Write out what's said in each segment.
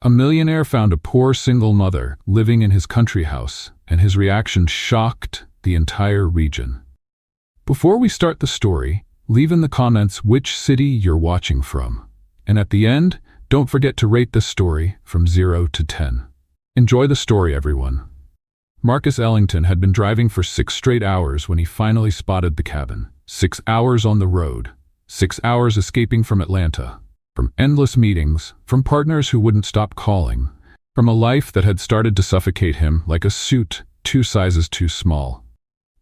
A millionaire found a poor single mother living in his country house, and his reaction shocked the entire region. Before we start the story, leave in the comments which city you're watching from. And at the end, don't forget to rate this story from 0 to 10. Enjoy the story, everyone. Marcus Ellington had been driving for 6 straight hours when he finally spotted the cabin. 6 hours on the road. 6 hours escaping from Atlanta. From endless meetings, from partners who wouldn't stop calling, from a life that had started to suffocate him like a suit 2 sizes too small.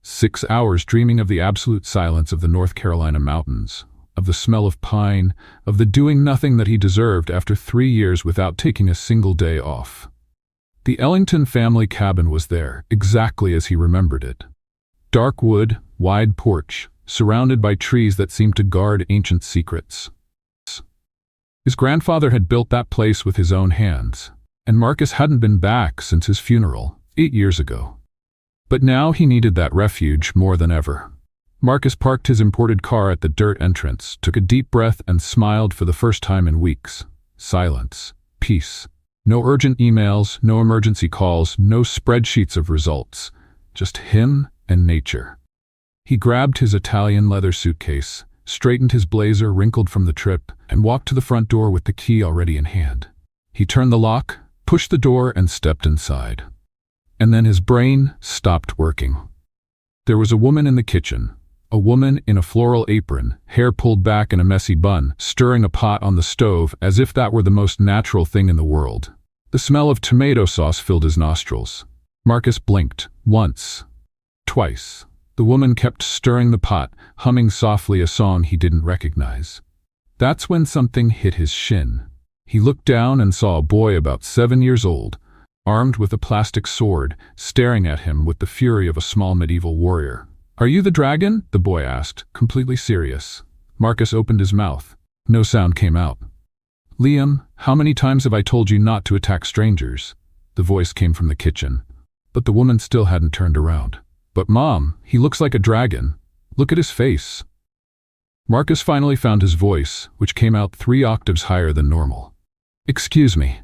6 hours dreaming of the absolute silence of the North Carolina mountains, of the smell of pine, of the doing nothing that he deserved after 3 years without taking a single day off. The Ellington family cabin was there, exactly as he remembered it. Dark wood, wide porch, surrounded by trees that seemed to guard ancient secrets. His grandfather had built that place with his own hands, and Marcus hadn't been back since his funeral, 8 years ago. But now he needed that refuge more than ever. Marcus parked his imported car at the dirt entrance, took a deep breath, and smiled for the first time in weeks. Silence. Peace. No urgent emails, no emergency calls, no spreadsheets of results. Just him and nature. He grabbed his Italian leather suitcase, straightened his blazer wrinkled from the trip, and walked to the front door with the key already in hand. He turned the lock, pushed the door, and stepped inside. And then his brain stopped working. There was a woman in the kitchen, a woman in a floral apron, hair pulled back in a messy bun, stirring a pot on the stove as if that were the most natural thing in the world. The smell of tomato sauce filled his nostrils. Marcus blinked, once, twice. The woman kept stirring the pot, humming softly a song he didn't recognize. That's when something hit his shin. He looked down and saw a boy about 7 years old, armed with a plastic sword, staring at him with the fury of a small medieval warrior. "Are you the dragon?" the boy asked, completely serious. Marcus opened his mouth. No sound came out. "Liam, how many times have I told you not to attack strangers?" The voice came from the kitchen, but the woman still hadn't turned around. "But Mom, he looks like a dragon. Look at his face." Marcus finally found his voice, which came out 3 octaves higher than normal. "Excuse me."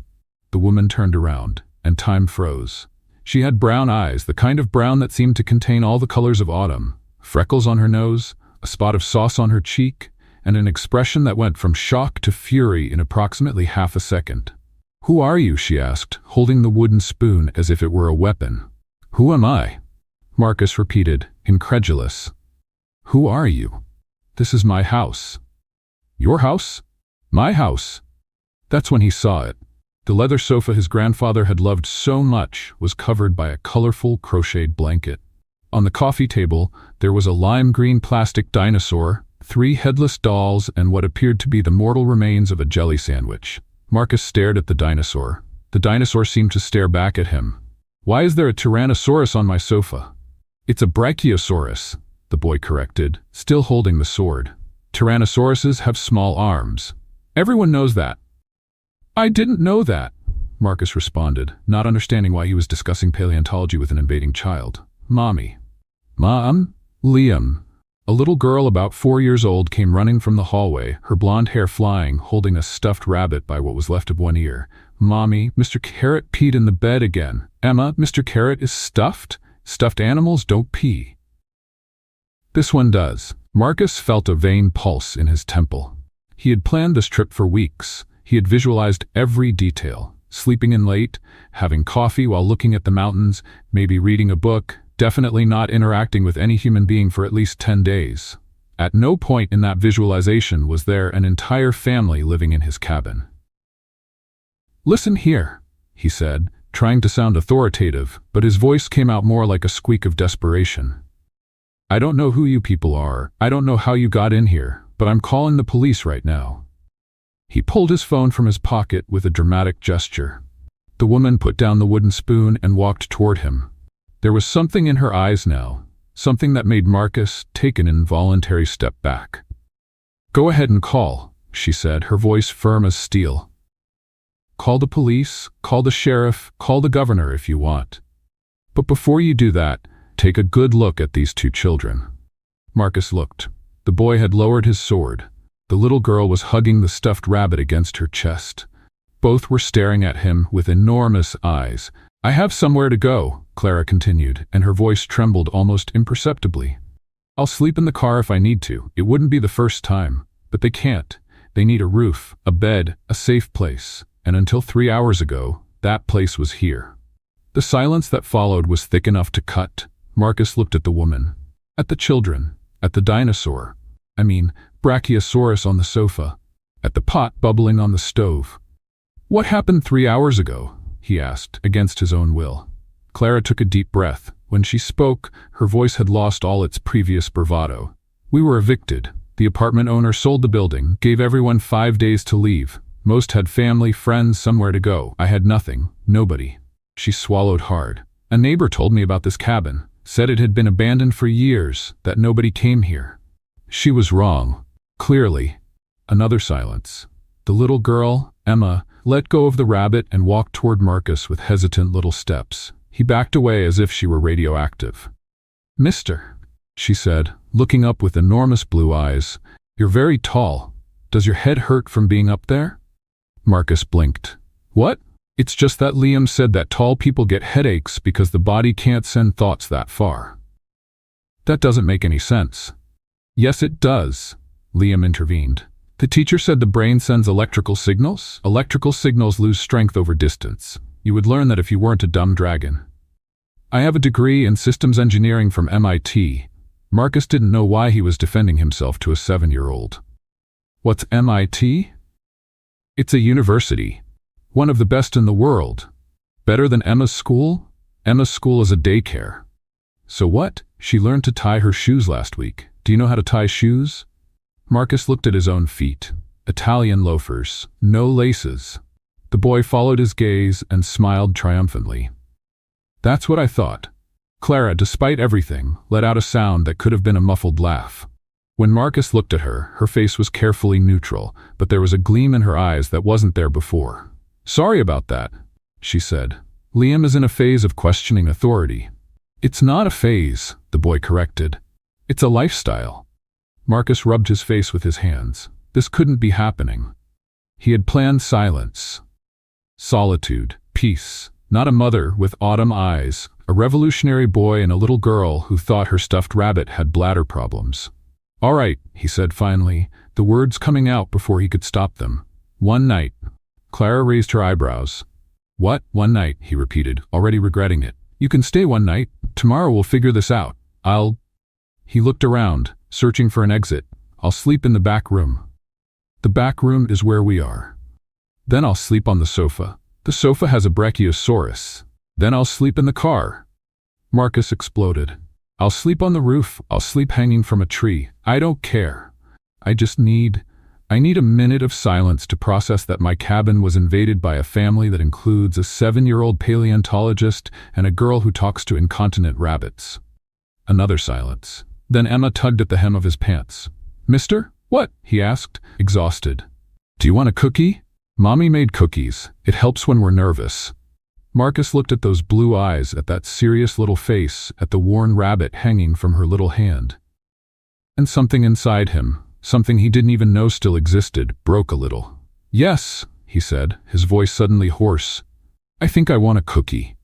The woman turned around, and time froze. She had brown eyes, the kind of brown that seemed to contain all the colors of autumn, freckles on her nose, a spot of sauce on her cheek, and an expression that went from shock to fury in approximately half a second. "Who are you?" she asked, holding the wooden spoon as if it were a weapon. "Who am I?" Marcus repeated, incredulous. "Who are you?" "This is my house." "Your house?" "My house." That's when he saw it. The leather sofa his grandfather had loved so much was covered by a colorful crocheted blanket. On the coffee table, there was a lime green plastic dinosaur, 3 headless dolls, and what appeared to be the mortal remains of a jelly sandwich. Marcus stared at the dinosaur. The dinosaur seemed to stare back at him. "Why is there a Tyrannosaurus on my sofa?" "It's a Brachiosaurus," the boy corrected, still holding the sword. "Tyrannosauruses have small arms. Everyone knows that." "I didn't know that," Marcus responded, not understanding why he was discussing paleontology with an invading child. "Mommy." "Mom?" "Liam." A little girl about 4 years old came running from the hallway, her blonde hair flying, holding a stuffed rabbit by what was left of one ear. "Mommy, Mr. Carrot peed in the bed again." "Emma, Mr. Carrot is stuffed? Stuffed animals don't pee." "This one does." Marcus felt a vain pulse in his temple. He had planned this trip for weeks. He had visualized every detail, sleeping in late, having coffee while looking at the mountains, maybe reading a book, definitely not interacting with any human being for at least 10 days. At no point in that visualization was there an entire family living in his cabin. "Listen here," he said, trying to sound authoritative, but his voice came out more like a squeak of desperation. "I don't know who you people are, I don't know how you got in here, but I'm calling the police right now." He pulled his phone from his pocket with a dramatic gesture. The woman put down the wooden spoon and walked toward him. There was something in her eyes now, something that made Marcus take an involuntary step back. "Go ahead and call," she said, her voice firm as steel. "Call the police, call the sheriff, call the governor if you want. But before you do that, take a good look at these 2 children." Marcus looked. The boy had lowered his sword. The little girl was hugging the stuffed rabbit against her chest. Both were staring at him with enormous eyes. "I have somewhere to go," Clara continued, and her voice trembled almost imperceptibly. "I'll sleep in the car if I need to. It wouldn't be the first time. But they can't. They need a roof, a bed, a safe place. And until 3 hours ago, that place was here." The silence that followed was thick enough to cut. Marcus looked at the woman, at the children, at the dinosaur. Brachiosaurus on the sofa, at the pot bubbling on the stove. "What happened 3 hours ago?" he asked, against his own will. Clara took a deep breath. When she spoke, her voice had lost all its previous bravado. "We were evicted. The apartment owner sold the building, gave everyone 5 days to leave. Most had family, friends, somewhere to go. I had nothing, nobody." She swallowed hard. "A neighbor told me about this cabin, said it had been abandoned for years, that nobody came here." She was wrong. Clearly. Another silence. The little girl, Emma, let go of the rabbit and walked toward Marcus with hesitant little steps. He backed away as if she were radioactive. "Mister," she said, looking up with enormous blue eyes, "you're very tall. Does your head hurt from being up there?" Marcus blinked. "What?" "It's just that Liam said that tall people get headaches because the body can't send thoughts that far." "That doesn't make any sense." "Yes, it does," Liam intervened. "The teacher said the brain sends electrical signals. Electrical signals lose strength over distance. You would learn that if you weren't a dumb dragon." "I have a degree in systems engineering from MIT. Marcus didn't know why he was defending himself to a 7-year-old. "What's MIT?" "It's a university. One of the best in the world. Better than Emma's school? Emma's school is a daycare." "So what?" "She learned to tie her shoes last week. Do you know how to tie shoes?" Marcus looked at his own feet. Italian loafers. No laces. The boy followed his gaze and smiled triumphantly. "That's what I thought." Clara, despite everything, let out a sound that could have been a muffled laugh. When Marcus looked at her, her face was carefully neutral, but there was a gleam in her eyes that wasn't there before. "Sorry about that," she said. "Liam is in a phase of questioning authority." "It's not a phase," the boy corrected. "It's a lifestyle." Marcus rubbed his face with his hands. This couldn't be happening. He had planned silence. Solitude. Peace. Not a mother with autumn eyes, a revolutionary boy and a little girl who thought her stuffed rabbit had bladder problems. "All right," he said finally, the words coming out before he could stop them. "One night." Clara raised her eyebrows. "What? One night?" he repeated, already regretting it. "You can stay one night. Tomorrow we'll figure this out. He looked around, searching for an exit. "I'll sleep in the back room." "The back room is where we are." "Then I'll sleep on the sofa." "The sofa has a brachiosaurus." "Then I'll sleep in the car." Marcus exploded. "I'll sleep on the roof. I'll sleep hanging from a tree. I don't care. I need a minute of silence to process that my cabin was invaded by a family that includes a 7-year-old paleontologist and a girl who talks to incontinent rabbits." Another silence. Then Emma tugged at the hem of his pants. "Mister?" "What?" he asked, exhausted. "Do you want a cookie?" "Mommy made cookies. It helps when we're nervous." Marcus looked at those blue eyes, at that serious little face, at the worn rabbit hanging from her little hand. And something inside him, something he didn't even know still existed, broke a little. "Yes," he said, his voice suddenly hoarse. "I think I want a cookie."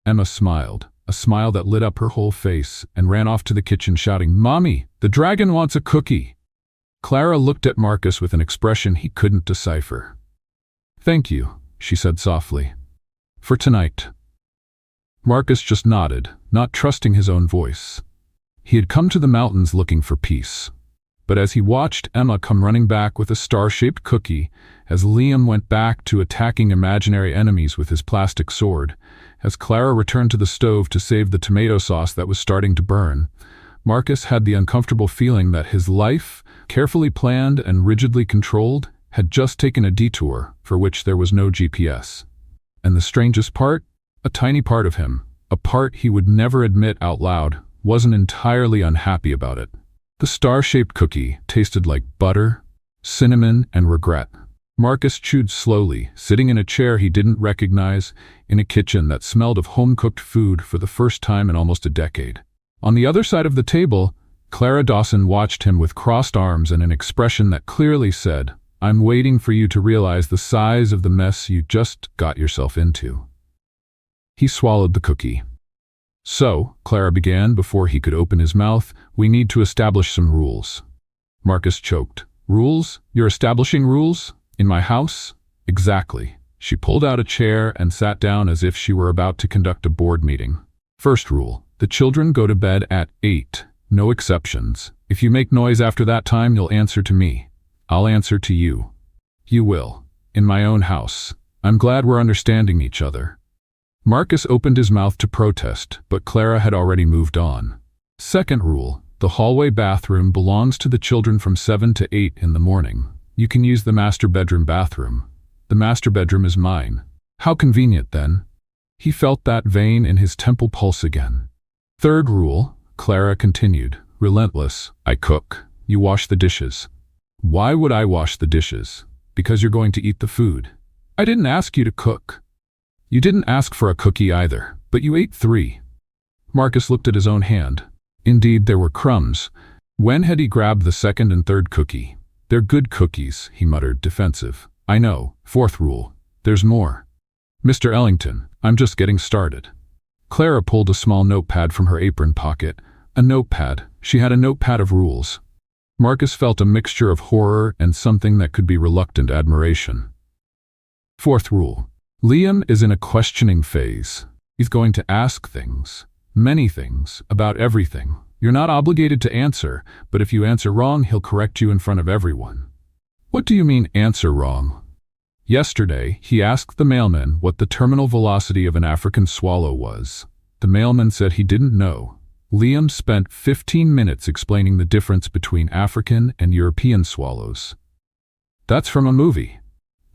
Emma smiled, a smile that lit up her whole face, and ran off to the kitchen shouting, "Mommy, the dragon wants a cookie." Clara looked at Marcus with an expression he couldn't decipher. "Thank you," she said softly. "For tonight." Marcus just nodded, not trusting his own voice. He had come to the mountains looking for peace. But as he watched Emma come running back with a star-shaped cookie, as Liam went back to attacking imaginary enemies with his plastic sword, as Clara returned to the stove to save the tomato sauce that was starting to burn, Marcus had the uncomfortable feeling that his life, carefully planned and rigidly controlled, had just taken a detour for which there was no GPS. And the strangest part? A tiny part of him, a part he would never admit out loud, wasn't entirely unhappy about it. The star-shaped cookie tasted like butter, cinnamon, and regret. Marcus chewed slowly, sitting in a chair he didn't recognize, in a kitchen that smelled of home-cooked food for the first time in almost a decade. On the other side of the table, Clara Dawson watched him with crossed arms and an expression that clearly said, I'm waiting for you to realize the size of the mess you just got yourself into." He swallowed the cookie. "So," Clara began before he could open his mouth, "we need to establish some rules." Marcus choked. "Rules? You're establishing rules? In my house?" "Exactly." She pulled out a chair and sat down as if she were about to conduct a board meeting. "First rule, the children go to bed at 8. No exceptions. If you make noise after that time, you'll answer to me. I'll answer to you." "You will. In my own house. I'm glad we're understanding each other." Marcus opened his mouth to protest, but Clara had already moved on. "Second rule, the hallway bathroom belongs to the children from 7 to 8 in the morning. You can use the master bedroom bathroom. The master bedroom is mine." "How convenient, then." He felt that vein in his temple pulse again. "Third rule," Clara continued, relentless, "I cook. You wash the dishes." "Why would I wash the dishes?" "Because you're going to eat the food." "I didn't ask you to cook." "You didn't ask for a cookie either, but you ate 3. Marcus looked at his own hand. Indeed, there were crumbs. When had he grabbed the second and third cookie? "They're good cookies," he muttered, defensive. "I know. Fourth rule. There's more." "Mr. Ellington, I'm just getting started." Clara pulled a small notepad from her apron pocket. A notepad. She had a notepad of rules. Marcus felt a mixture of horror and something that could be reluctant admiration. Fourth rule. Liam is in a questioning phase. He's going to ask things, many things, about everything. You're not obligated to answer, but if you answer wrong, he'll correct you in front of everyone. "What do you mean, answer wrong?" Yesterday, he asked the mailman what the terminal velocity of an African swallow was. The mailman said he didn't know. Liam spent 15 minutes explaining the difference between African and European swallows. "That's from a movie."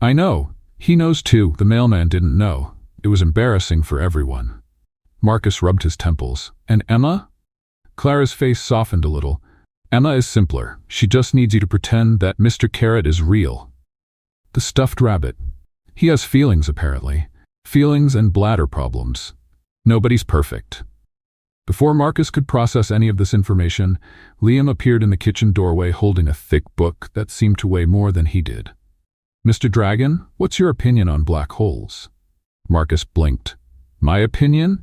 "I know. He knows too." The mailman didn't know. It was embarrassing for everyone. Marcus rubbed his temples. "And Emma?" Clara's face softened a little. "Emma is simpler. She just needs you to pretend that Mr. Carrot is real." The stuffed rabbit. He has feelings, apparently. Feelings and bladder problems. Nobody's perfect. Before Marcus could process any of this information, Liam appeared in the kitchen doorway holding a thick book that seemed to weigh more than he did. "Mr. Dragon, what's your opinion on black holes?" Marcus blinked. "My opinion?"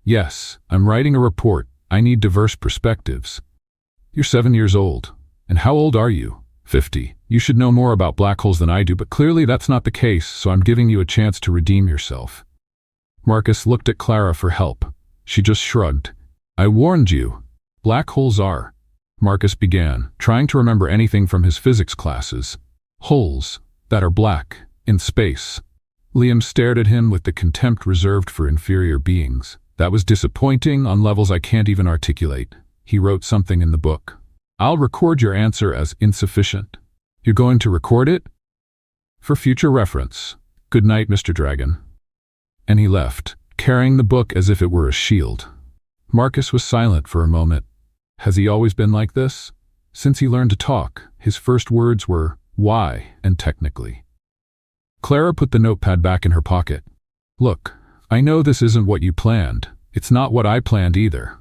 "Yes, I'm writing a report. I need diverse perspectives." "You're 7 years old. And how old are you?" 50. "You should know more about black holes than I do, but clearly that's not the case, so I'm giving you a chance to redeem yourself." Marcus looked at Clara for help. She just shrugged. "I warned you. Black holes are." Marcus began, trying to remember anything from his physics classes. "Holes that are black, in space." Liam stared at him with the contempt reserved for inferior beings. "That was disappointing on levels I can't even articulate." He wrote something in the book. "I'll record your answer as insufficient." "You're going to record it?" "For future reference. Good night, Mr. Dragon." And he left, carrying the book as if it were a shield. Marcus was silent for a moment. Has he always been like this? Since he learned to talk, his first words were, "Why?" and "technically." Clara put the notepad back in her pocket. "Look, I know this isn't what you planned. It's not what I planned either."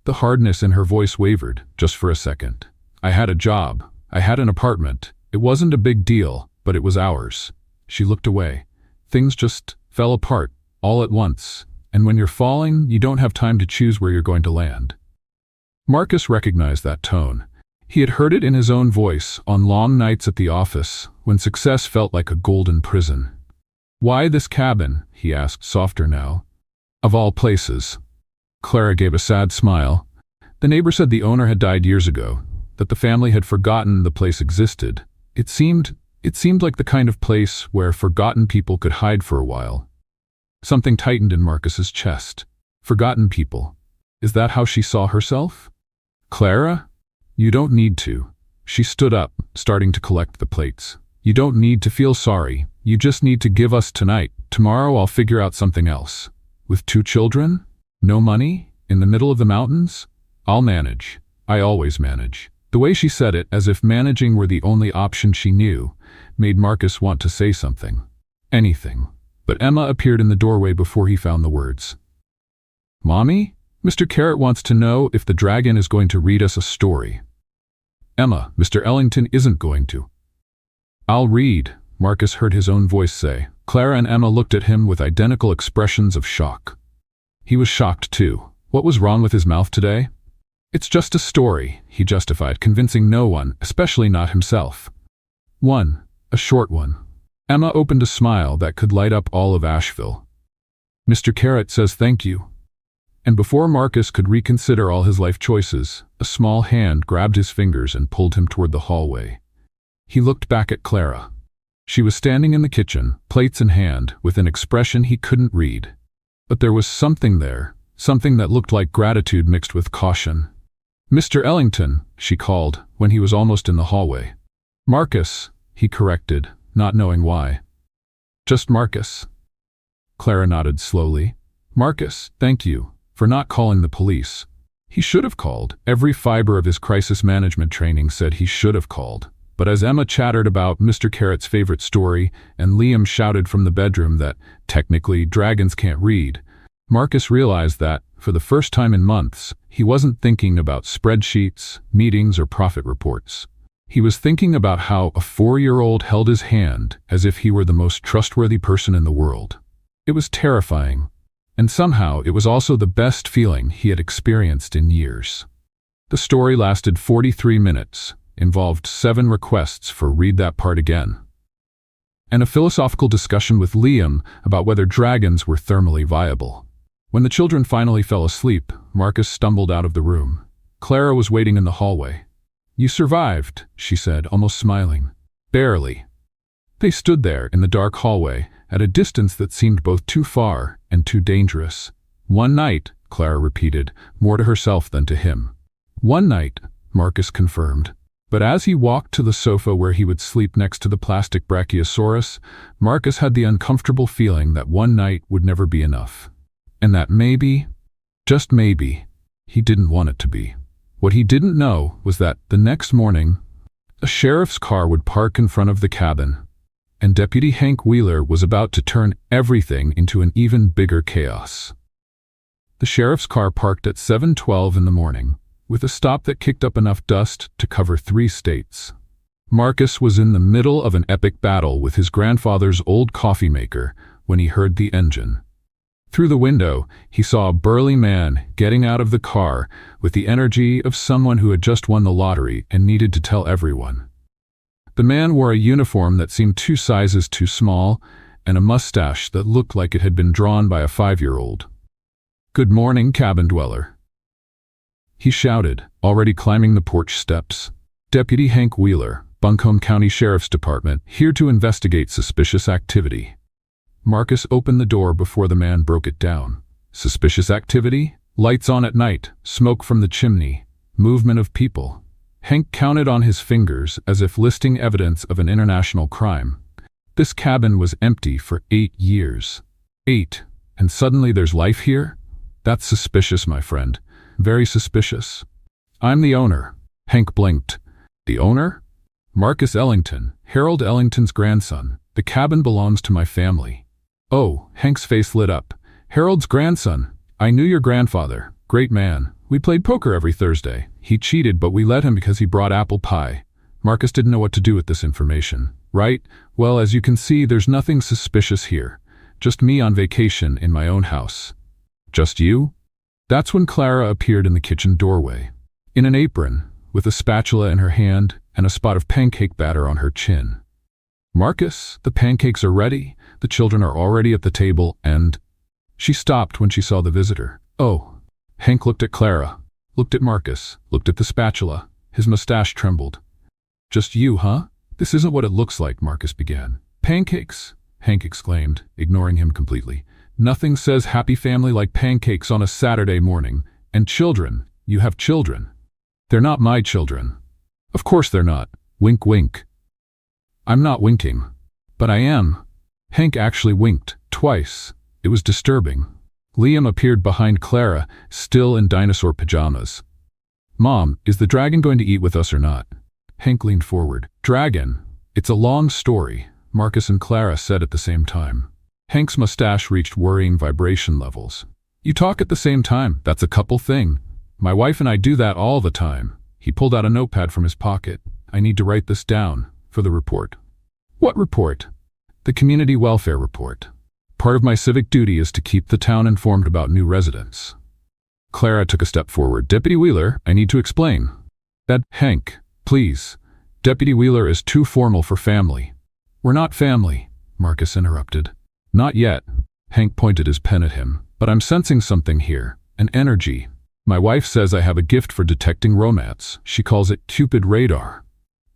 The hardness in her voice wavered, just for a second. "I had a job. I had an apartment. It wasn't a big deal, but it was ours." She looked away. "Things just fell apart, all at once. And when you're falling, you don't have time to choose where you're going to land." Marcus recognized that tone. He had heard it in his own voice on long nights at the office, when success felt like a golden prison. "Why this cabin?" he asked, softer now. "Of all places." Clara gave a sad smile. The neighbor said the owner had died years ago, that the family had forgotten the place existed. It seemed like the kind of place where forgotten people could hide for a while. Something tightened in Marcus's chest. Forgotten people. Is that how she saw herself? "Clara? You don't need to." She stood up, starting to collect the plates. "You don't need to feel sorry. You just need to give us tonight. Tomorrow I'll figure out something else." "With 2 children? No money? In the middle of the mountains?" "I'll manage. I always manage." The way she said it, as if managing were the only option she knew, made Marcus want to say something. Anything. But Emma appeared in the doorway before he found the words. "Mommy? Mr. Carrot wants to know if the dragon is going to read us a story." "Emma, Mr. Ellington isn't going to." "I'll read," Marcus heard his own voice say. Clara and Emma looked at him with identical expressions of shock. He was shocked too. What was wrong with his mouth today? "It's just a story," he justified, convincing no one, especially not himself. "One. A short one." Emma opened a smile that could light up all of Asheville. "Mr. Carrot says thank you." And before Marcus could reconsider all his life choices, a small hand grabbed his fingers and pulled him toward the hallway. He looked back at Clara. She was standing in the kitchen, plates in hand, with an expression he couldn't read. But there was something there, something that looked like gratitude mixed with caution. "Mr. Ellington," she called, when he was almost in the hallway. "Marcus," he corrected, not knowing why. "Just Marcus." Clara nodded slowly. "Marcus, thank you for not calling the police." He should have called. Every fiber of his crisis management training said he should have called. But as Emma chattered about Mr. Carrot's favorite story and Liam shouted from the bedroom that, technically, dragons can't read, Marcus realized that, for the first time in months, he wasn't thinking about spreadsheets, meetings, or profit reports. He was thinking about how a 4-year-old held his hand as if he were the most trustworthy person in the world. It was terrifying, and somehow it was also the best feeling he had experienced in years. The story lasted 43 minutes, involved 7 requests for read that part again, and a philosophical discussion with Liam about whether dragons were thermally viable. When the children finally fell asleep, Marcus stumbled out of the room. Clara was waiting in the hallway. "You survived," she said, almost smiling. "Barely." They stood there in the dark hallway, at a distance that seemed both too far and too dangerous. "One night," Clara repeated, more to herself than to him. "One night," Marcus confirmed. But as he walked to the sofa where he would sleep next to the plastic brachiosaurus, Marcus had the uncomfortable feeling that one night would never be enough. And that maybe, just maybe, he didn't want it to be. What he didn't know was that the next morning, a sheriff's car would park in front of the cabin, and Deputy Hank Wheeler was about to turn everything into an even bigger chaos. The sheriff's car parked at 7:12 in the morning, with a stop that kicked up enough dust to cover 3 states. Marcus was in the middle of an epic battle with his grandfather's old coffee maker when he heard the engine. Through the window, he saw a burly man getting out of the car with the energy of someone who had just won the lottery and needed to tell everyone. The man wore a uniform that seemed 2 sizes too small and a mustache that looked like it had been drawn by a 5-year-old. "Good morning, cabin dweller," he shouted, already climbing the porch steps. "Deputy Hank Wheeler, Buncombe County Sheriff's Department, here to investigate suspicious activity." Marcus opened the door before the man broke it down. Suspicious activity? Lights on at night, smoke from the chimney, movement of people. Hank counted on his fingers as if listing evidence of an international crime. This cabin was empty for 8 years. 8. And suddenly there's life here? That's suspicious, my friend. Very suspicious. "I'm the owner." Hank blinked. "The owner?" "Marcus Ellington, Harold Ellington's grandson. The cabin belongs to my family." "Oh," Hank's face lit up. "Harold's grandson. I knew your grandfather. Great man. We played poker every Thursday. He cheated, but we let him because he brought apple pie." Marcus didn't know what to do with this information. "Right? Well, as you can see, there's nothing suspicious here. Just me on vacation in my own house." "Just you?" That's when Clara appeared in the kitchen doorway, in an apron, with a spatula in her hand and a spot of pancake batter on her chin. "Marcus, the pancakes are ready. The children are already at the table and—" She stopped when she saw the visitor. "Oh." Hank looked at Clara, looked at Marcus, looked at the spatula. His mustache trembled. "Just you, huh? This isn't what it looks like," Marcus began. "Pancakes," Hank exclaimed, ignoring him completely. "Nothing says happy family like pancakes on a Saturday morning. And children, you have children." "They're not my children." "Of course they're not." Wink, wink. "I'm not winking." "But I am." Hank actually winked, twice. It was disturbing. Liam appeared behind Clara, still in dinosaur pajamas. "Mom, is the dragon going to eat with us or not?" Hank leaned forward. "Dragon? It's a long story," Marcus and Clara said at the same time. Hank's mustache reached worrying vibration levels. "You talk at the same time. That's a couple thing. My wife and I do that all the time." He pulled out a notepad from his pocket. "I need to write this down for the report." What report? The community welfare report. Part of my civic duty is to keep the town informed about new residents. Clara took a step forward. Deputy Wheeler, I need to explain. Hank, please. Deputy Wheeler is too formal for family. We're not family, Marcus interrupted. Not yet. Hank pointed his pen at him. But I'm sensing something here. An energy. My wife says I have a gift for detecting romance. She calls it Cupid radar.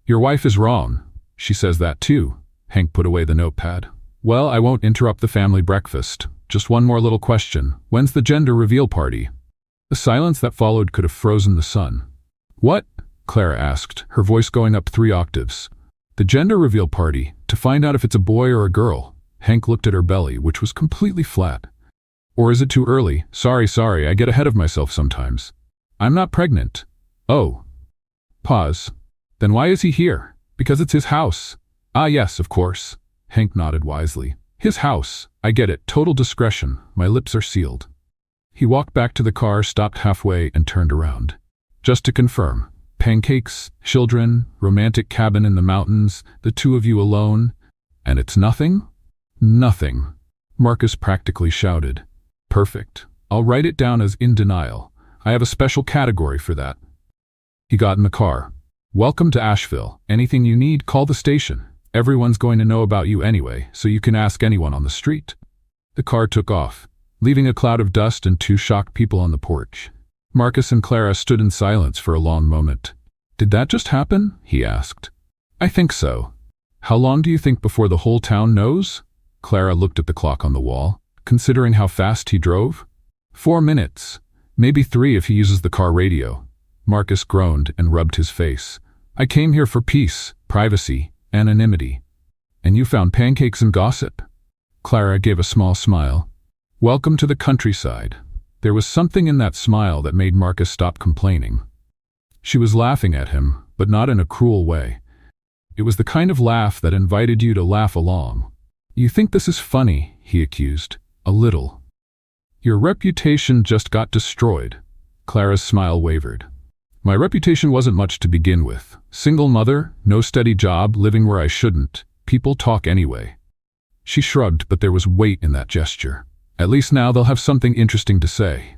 Your wife is wrong. She says that too. Hank put away the notepad. Well, I won't interrupt the family breakfast. Just one more little question. When's the gender reveal party? The silence that followed could have frozen the sun. What? Clara asked, her voice going up 3 octaves. The gender reveal party, to find out if it's a boy or a girl. Hank looked at her belly, which was completely flat. Or is it too early? Sorry, I get ahead of myself sometimes. I'm not pregnant. Oh. Pause. Then why is he here? Because it's his house. Ah, yes, of course. Hank nodded wisely. His house. I get it. Total discretion. My lips are sealed. He walked back to the car, stopped halfway, and turned around. Just to confirm. Pancakes, children, romantic cabin in the mountains, the 2 of you alone. And it's nothing? Nothing. Marcus practically shouted. Perfect. I'll write it down as in denial. I have a special category for that. He got in the car. Welcome to Asheville. Anything you need, call the station. Everyone's going to know about you anyway, so you can ask anyone on the street. The car took off, leaving a cloud of dust and 2 shocked people on the porch. Marcus and Clara stood in silence for a long moment. Did that just happen? He asked. I think so. How long do you think before the whole town knows? Clara looked at the clock on the wall, considering how fast he drove. 4 minutes. Maybe 3 if he uses the car radio. Marcus groaned and rubbed his face. I came here for peace, privacy, anonymity. And you found pancakes and gossip? Clara gave a small smile. Welcome to the countryside. There was something in that smile that made Marcus stop complaining. She was laughing at him, but not in a cruel way. It was the kind of laugh that invited you to laugh along. You think this is funny, he accused. A little. Your reputation just got destroyed. Clara's smile wavered. My reputation wasn't much to begin with. Single mother, no steady job, living where I shouldn't. People talk anyway. She shrugged, but there was weight in that gesture. At least now they'll have something interesting to say.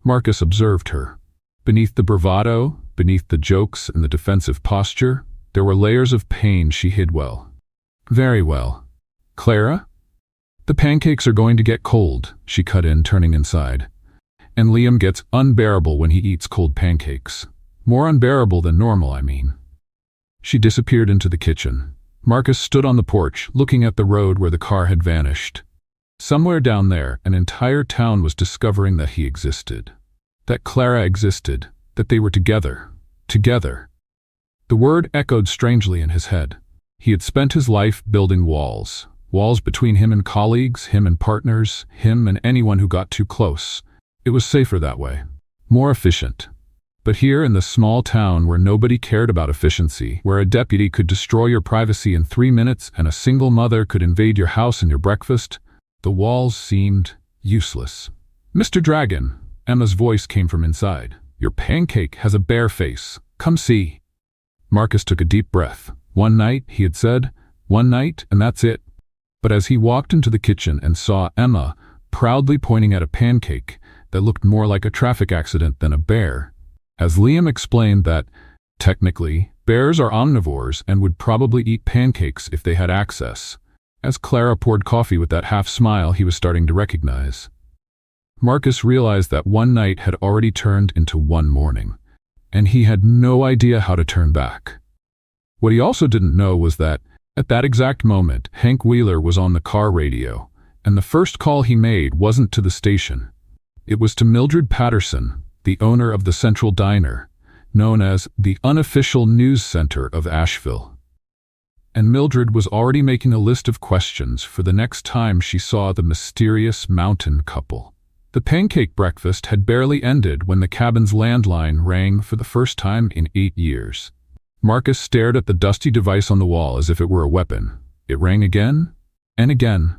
Marcus observed her. Beneath the bravado, beneath the jokes and the defensive posture, there were layers of pain she hid well. Very well. Clara? The pancakes are going to get cold, she cut in, turning inside. And Liam gets unbearable when he eats cold pancakes. More unbearable than normal, I mean. She disappeared into the kitchen. Marcus stood on the porch, looking at the road where the car had vanished. Somewhere down there, an entire town was discovering that he existed. That Clara existed, that they were together. Together. The word echoed strangely in his head. He had spent his life building walls. Walls between him and colleagues, him and partners, him and anyone who got too close. It was safer that way. More efficient. But here in the small town where nobody cared about efficiency, where a deputy could destroy your privacy in 3 minutes and a single mother could invade your house and your breakfast, the walls seemed useless. Mr. Dragon, Emma's voice came from inside. Your pancake has a bare face. Come see. Marcus took a deep breath. One night, he had said. One night, and that's it. But as he walked into the kitchen and saw Emma proudly pointing at a pancake that looked more like a traffic accident than a bear, as Liam explained that, technically, bears are omnivores and would probably eat pancakes if they had access, as Clara poured coffee with that half-smile he was starting to recognize. Marcus realized that one night had already turned into one morning, and he had no idea how to turn back. What he also didn't know was that, at that exact moment, Hank Wheeler was on the car radio, and the first call he made wasn't to the station. It was to Mildred Patterson, the owner of the Central Diner, known as the unofficial news center of Asheville. And Mildred was already making a list of questions for the next time she saw the mysterious mountain couple. The pancake breakfast had barely ended when the cabin's landline rang for the first time in 8 years. Marcus stared at the dusty device on the wall as if it were a weapon. It rang again and again.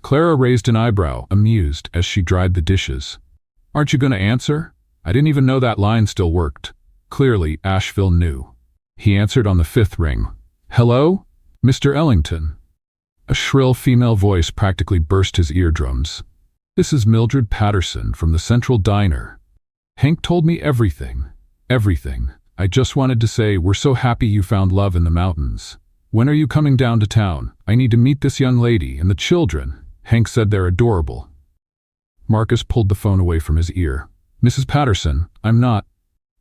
Clara raised an eyebrow, amused, as she dried the dishes. Aren't you going to answer? I didn't even know that line still worked. Clearly, Asheville knew. He answered on the 5th ring. Hello? Mr. Ellington. A shrill female voice practically burst his eardrums. This is Mildred Patterson from the Central Diner. Hank told me everything. Everything. I just wanted to say we're so happy you found love in the mountains. When are you coming down to town? I need to meet this young lady and the children. Hank said they're adorable. Marcus pulled the phone away from his ear. Mrs. Patterson, I'm not.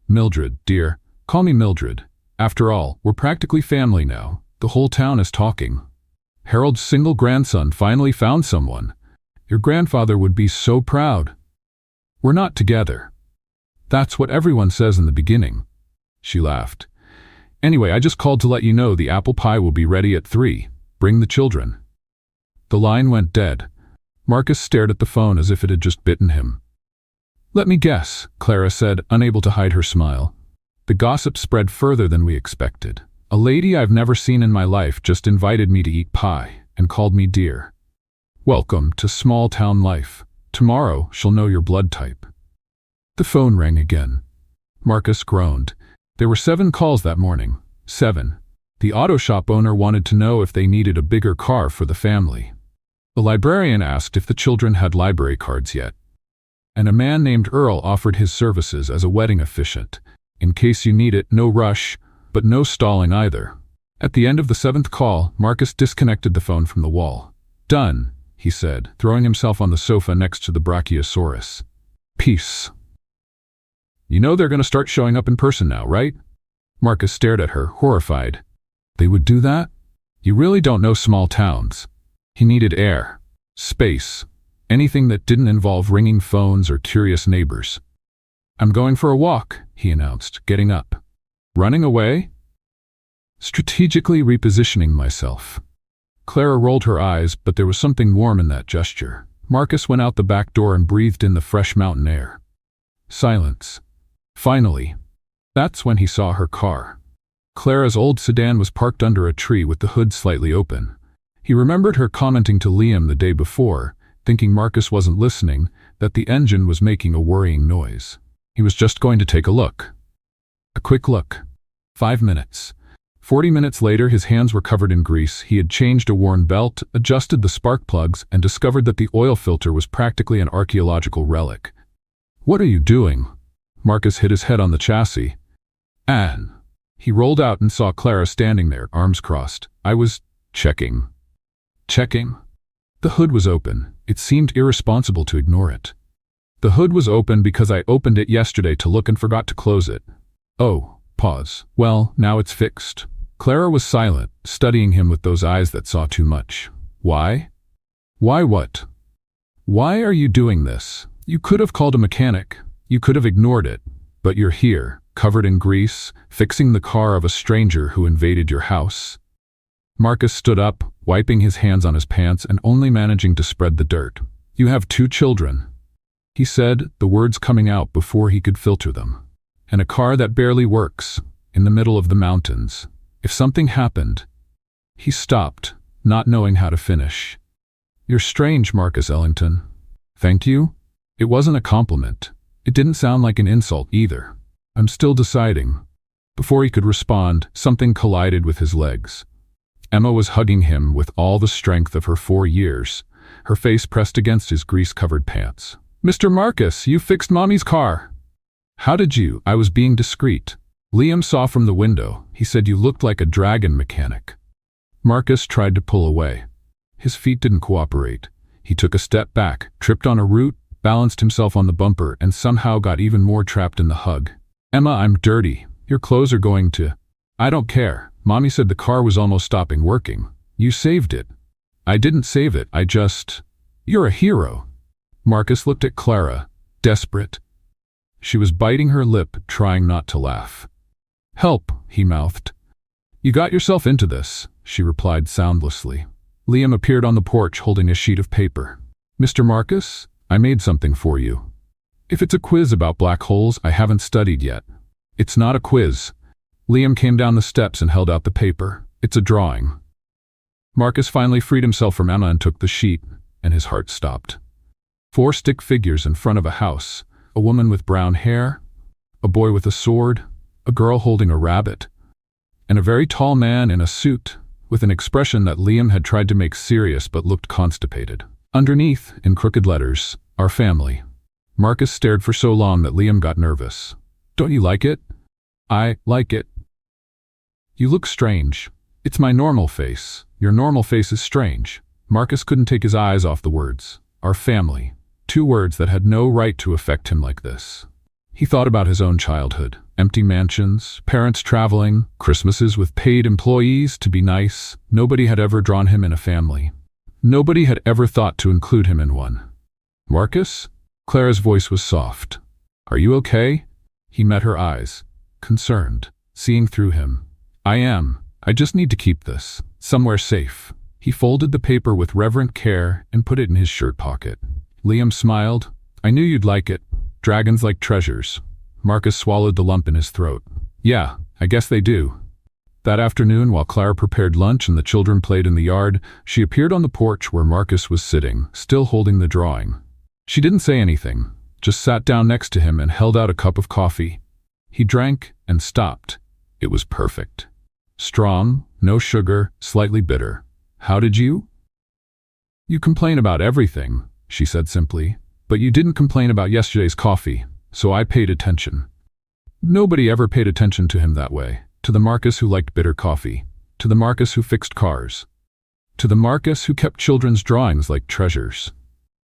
Mildred, dear. Call me Mildred. After all, we're practically family now. The whole town is talking. Harold's single grandson finally found someone. Your grandfather would be so proud. We're not together. That's what everyone says in the beginning. She laughed. Anyway, I just called to let you know the apple pie will be ready at 3. Bring the children. The line went dead. Marcus stared at the phone as if it had just bitten him. Let me guess, Clara said, unable to hide her smile. The gossip spread further than we expected. A lady I've never seen in my life just invited me to eat pie and called me dear. Welcome to small town life. Tomorrow she'll know your blood type. The phone rang again. Marcus groaned. There were 7 calls that morning. 7. The auto shop owner wanted to know if they needed a bigger car for the family. The librarian asked if the children had library cards yet. And a man named Earl offered his services as a wedding officiant. In case you need it, no rush, but no stalling either. At the end of the 7th call, Marcus disconnected the phone from the wall. Done, he said, throwing himself on the sofa next to the Brachiosaurus. Peace. You know they're going to start showing up in person now, right? Marcus stared at her, horrified. They would do that? You really don't know small towns. He needed air, space, anything that didn't involve ringing phones or curious neighbors. I'm going for a walk, he announced, getting up. Running away? Strategically repositioning myself. Clara rolled her eyes, but there was something warm in that gesture. Marcus went out the back door and breathed in the fresh mountain air. Silence. Finally. That's when he saw her car. Clara's old sedan was parked under a tree with the hood slightly open. He remembered her commenting to Liam the day before, thinking Marcus wasn't listening, that the engine was making a worrying noise. He was just going to take a look. A quick look. 5 minutes. 40 minutes later, his hands were covered in grease. He had changed a worn belt, adjusted the spark plugs, and discovered that the oil filter was practically an archaeological relic. What are you doing? Marcus hit his head on the chassis. Anne. He rolled out and saw Clara standing there, arms crossed. I was checking. Checking? The hood was open. It seemed irresponsible to ignore it. The hood was open because I opened it yesterday to look and forgot to close it. Oh, pause. Well, now it's fixed. Clara was silent, studying him with those eyes that saw too much. Why? Why what? Why are you doing this? You could have called a mechanic. You could have ignored it. But you're here, covered in grease, fixing the car of a stranger who invaded your house. Marcus stood up, wiping his hands on his pants and only managing to spread the dirt. You have 2 children, he said, the words coming out before he could filter them. And a car that barely works, in the middle of the mountains. If something happened... He stopped, not knowing how to finish. You're strange, Marcus Ellington. Thank you? It wasn't a compliment. It didn't sound like an insult either. I'm still deciding. Before he could respond, something collided with his legs. Emma was hugging him with all the strength of her 4 years, her face pressed against his grease-covered pants. Mr. Marcus, you fixed Mommy's car. How did you? I was being discreet. Liam saw from the window. He said you looked like a dragon mechanic. Marcus tried to pull away. His feet didn't cooperate. He took a step back, tripped on a root, balanced himself on the bumper, and somehow got even more trapped in the hug. Emma, I'm dirty. Your clothes are going to... I don't care. Mommy said the car was almost stopping working. You saved it. I didn't save it. I just... You're a hero. Marcus looked at Clara, desperate. She was biting her lip, trying not to laugh. Help, he mouthed. You got yourself into this, she replied soundlessly. Liam appeared on the porch holding a sheet of paper. Mr. Marcus, I made something for you. If it's a quiz about black holes, I haven't studied yet. It's not a quiz. Liam came down the steps and held out the paper. It's a drawing. Marcus finally freed himself from Emma and took the sheet, and his heart stopped. 4 stick figures in front of a house, a woman with brown hair, a boy with a sword, a girl holding a rabbit, and a very tall man in a suit with an expression that Liam had tried to make serious but looked constipated. Underneath, in crooked letters, "Our family." Marcus stared for so long that Liam got nervous. "Don't you like it?" "I like it." "You look strange." "It's my normal face. Your normal face is strange." Marcus couldn't take his eyes off the words. "Our family." Two words that had no right to affect him like this. He thought about his own childhood. Empty mansions, parents traveling, Christmases with paid employees to be nice. Nobody had ever drawn him in a family. Nobody had ever thought to include him in one. "Marcus?" Clara's voice was soft. "Are you okay?" He met her eyes, concerned, seeing through him. "I am. I just need to keep this somewhere safe." He folded the paper with reverent care and put it in his shirt pocket. Liam smiled. "I knew you'd like it. Dragons like treasures." Marcus swallowed the lump in his throat. "Yeah, I guess they do." That afternoon, while Clara prepared lunch and the children played in the yard, she appeared on the porch where Marcus was sitting, still holding the drawing. She didn't say anything, just sat down next to him and held out a cup of coffee. He drank and stopped. It was perfect. Strong, no sugar, slightly bitter. "How did you?" "You complain about everything," she said simply, "but you didn't complain about yesterday's coffee, so I paid attention." Nobody ever paid attention to him that way. To the Marcus who liked bitter coffee. To the Marcus who fixed cars. To the Marcus who kept children's drawings like treasures.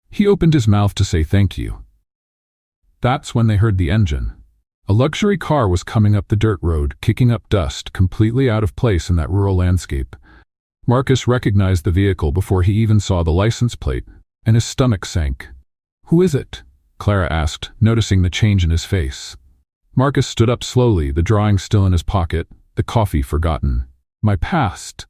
He opened his mouth to say thank you. That's when they heard the engine. A luxury car was coming up the dirt road, kicking up dust, completely out of place in that rural landscape. Marcus recognized the vehicle before he even saw the license plate, and his stomach sank. "Who is it?" Clara asked, noticing the change in his face. Marcus stood up slowly, the drawing still in his pocket, the coffee forgotten. "My past,"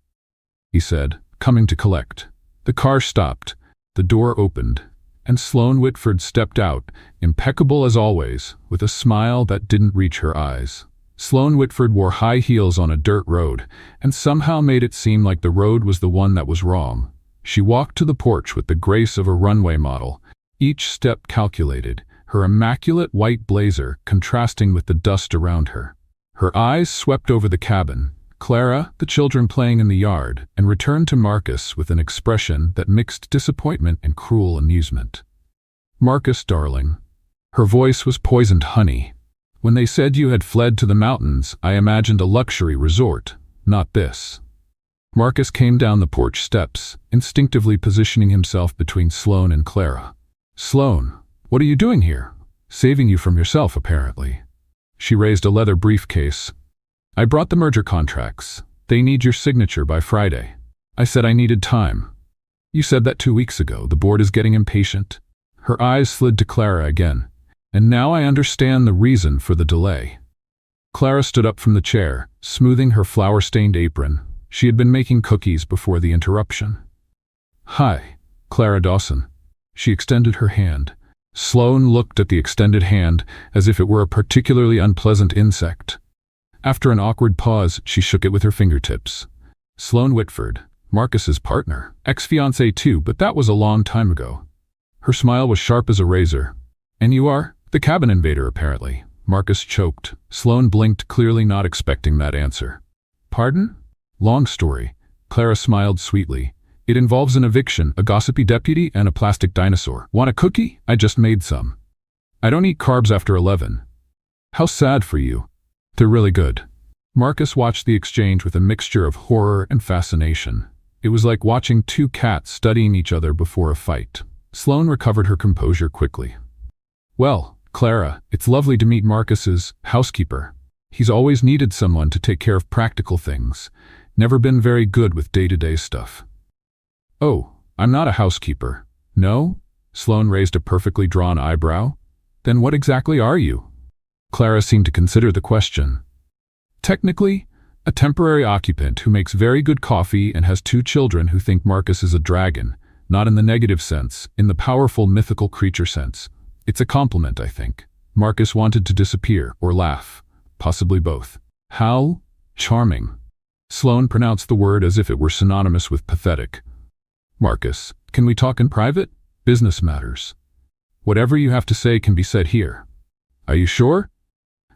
he said, coming to collect. The car stopped, the door opened, and Sloane Whitford stepped out, impeccable as always, with a smile that didn't reach her eyes. Sloane Whitford wore high heels on a dirt road, and somehow made it seem like the road was the one that was wrong. She walked to the porch with the grace of a runway model, each step calculated, her immaculate white blazer contrasting with the dust around her. Her eyes swept over the cabin, Clara, the children playing in the yard, and returned to Marcus with an expression that mixed disappointment and cruel amusement. "Marcus, darling." Her voice was poisoned honey. "When they said you had fled to the mountains, I imagined a luxury resort, not this." Marcus came down the porch steps, instinctively positioning himself between Sloane and Clara. "Sloane, what are you doing here?" "Saving you from yourself, apparently." She raised a leather briefcase. "I brought the merger contracts. They need your signature by Friday." "I said I needed time." "You said that 2 weeks ago. The board is getting impatient." Her eyes slid to Clara again. "And now I understand the reason for the delay." Clara stood up from the chair, smoothing her flour-stained apron. She had been making cookies before the interruption. "Hi, Clara Dawson." She extended her hand. Sloane looked at the extended hand as if it were a particularly unpleasant insect. After an awkward pause, she shook it with her fingertips. "Sloane Whitford, Marcus's partner, ex-fiancé too, but that was a long time ago." Her smile was sharp as a razor. "And you are?" "The cabin invader, apparently." Marcus choked. Sloane blinked, clearly not expecting that answer. "Pardon?" "Long story." Clara smiled sweetly. "It involves an eviction, a gossipy deputy, and a plastic dinosaur. Want a cookie? I just made some." "I don't eat carbs after 11. "How sad for you." "They're really good." Marcus watched the exchange with a mixture of horror and fascination. It was like watching two cats studying each other before a fight. Sloane recovered her composure quickly. "Well, Clara, it's lovely to meet Marcus's housekeeper. He's always needed someone to take care of practical things. Never been very good with day-to-day stuff." "Oh, I'm not a housekeeper." "No?" Sloane raised a perfectly drawn eyebrow. "Then what exactly are you?" Clara seemed to consider the question. "Technically, a temporary occupant who makes very good coffee and has 2 children who think Marcus is a dragon, not in the negative sense, in the powerful mythical creature sense. It's a compliment, I think." Marcus wanted to disappear or laugh, possibly both. "How charming." Sloane pronounced the word as if it were synonymous with pathetic. "Marcus, can we talk in private? Business matters. Whatever you have to say can be said here." "Are you sure?"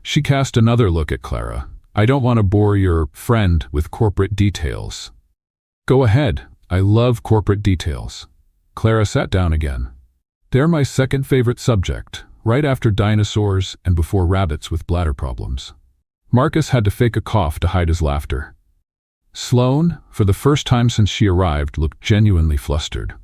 She cast another look at Clara. "I don't want to bore your friend with corporate details." Go ahead. I love corporate details. Clara sat down again. They're my second favorite subject, right after dinosaurs and before rabbits with bladder problems. Marcus had to fake a cough to hide his laughter. Sloane, for the first time since she arrived, looked genuinely flustered.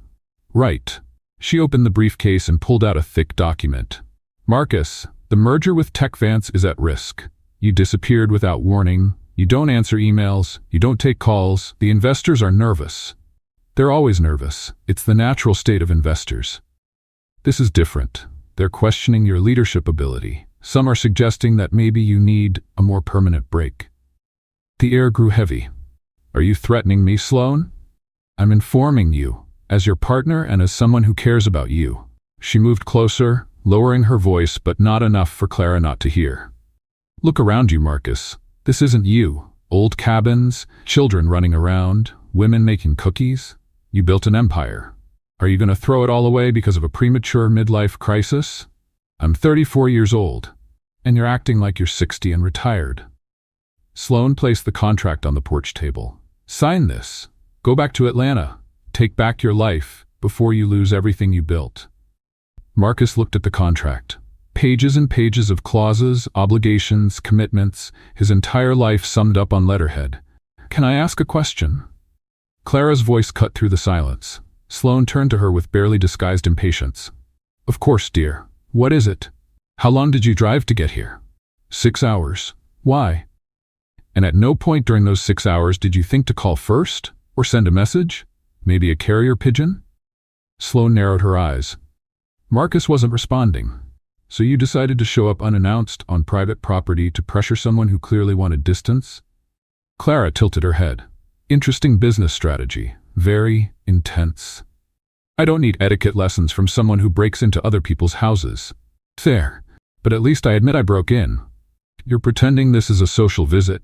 Right. She opened the briefcase and pulled out a thick document. Marcus, the merger with TechVance is at risk. You disappeared without warning. You don't answer emails. You don't take calls. The investors are nervous. They're always nervous. It's the natural state of investors. This is different. They're questioning your leadership ability. Some are suggesting that maybe you need a more permanent break. The air grew heavy. Are you threatening me, Sloane? I'm informing you, as your partner and as someone who cares about you. She moved closer, lowering her voice, but not enough for Clara not to hear. Look around you, Marcus. This isn't you. Old cabins, children running around, women making cookies. You built an empire. Are you going to throw it all away because of a premature midlife crisis? I'm 34 years old, and you're acting like you're 60 and retired. Sloane placed the contract on the porch table. Sign this. Go back to Atlanta. Take back your life before you lose everything you built. Marcus looked at the contract. Pages and pages of clauses, obligations, commitments, his entire life summed up on letterhead. Can I ask a question? Clara's voice cut through the silence. Sloane turned to her with barely disguised impatience. Of course, dear. What is it? How long did you drive to get here? 6 hours. Why? And at no point during those 6 hours did you think to call first? Or send a message? Maybe a carrier pigeon? Sloane narrowed her eyes. Marcus wasn't responding. So you decided to show up unannounced on private property to pressure someone who clearly wanted distance? Clara tilted her head. Interesting business strategy. Very intense. I don't need etiquette lessons from someone who breaks into other people's houses. Fair. But at least I admit I broke in. You're pretending this is a social visit.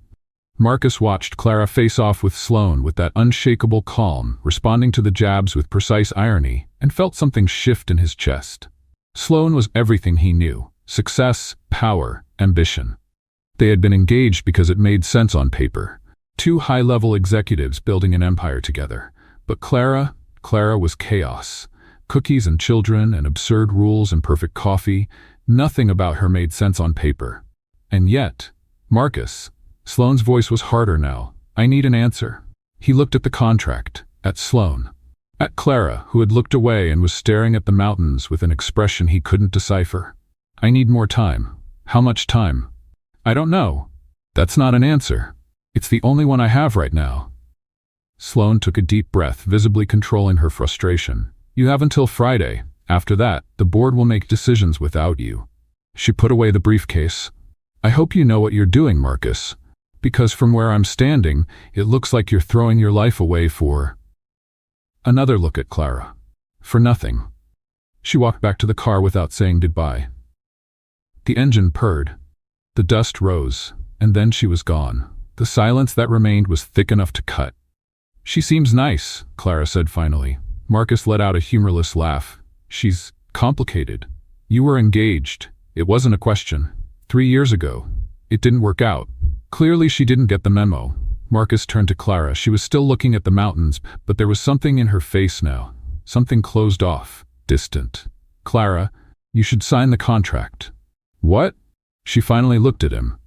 Marcus watched Clara face off with Sloane with that unshakable calm, responding to the jabs with precise irony, and felt something shift in his chest. Sloane was everything he knew: success, power, ambition. They had been engaged because it made sense on paper. Two high-level executives building an empire together. But Clara was chaos. Cookies and children and absurd rules and perfect coffee. Nothing about her made sense on paper. And yet, Marcus, Sloane's voice was harder now. I need an answer. He looked at the contract, at Sloane, at Clara, who had looked away and was staring at the mountains with an expression he couldn't decipher. I need more time. How much time? I don't know. That's not an answer. It's the only one I have right now. Sloane took a deep breath, visibly controlling her frustration. You have until Friday. After that, the board will make decisions without you. She put away the briefcase. I hope you know what you're doing, Marcus, because from where I'm standing, it looks like you're throwing your life away for... Another look at Clara. For nothing. She walked back to the car without saying goodbye. The engine purred. The dust rose, and then she was gone. The silence that remained was thick enough to cut. She seems nice, Clara said finally. Marcus let out a humorless laugh. She's complicated. You were engaged. It wasn't a question. 3 years ago. It didn't work out. Clearly she didn't get the memo. Marcus turned to Clara. She was still looking at the mountains, but there was something in her face now. Something closed off, distant. Clara, you should sign the contract. What? She finally looked at him.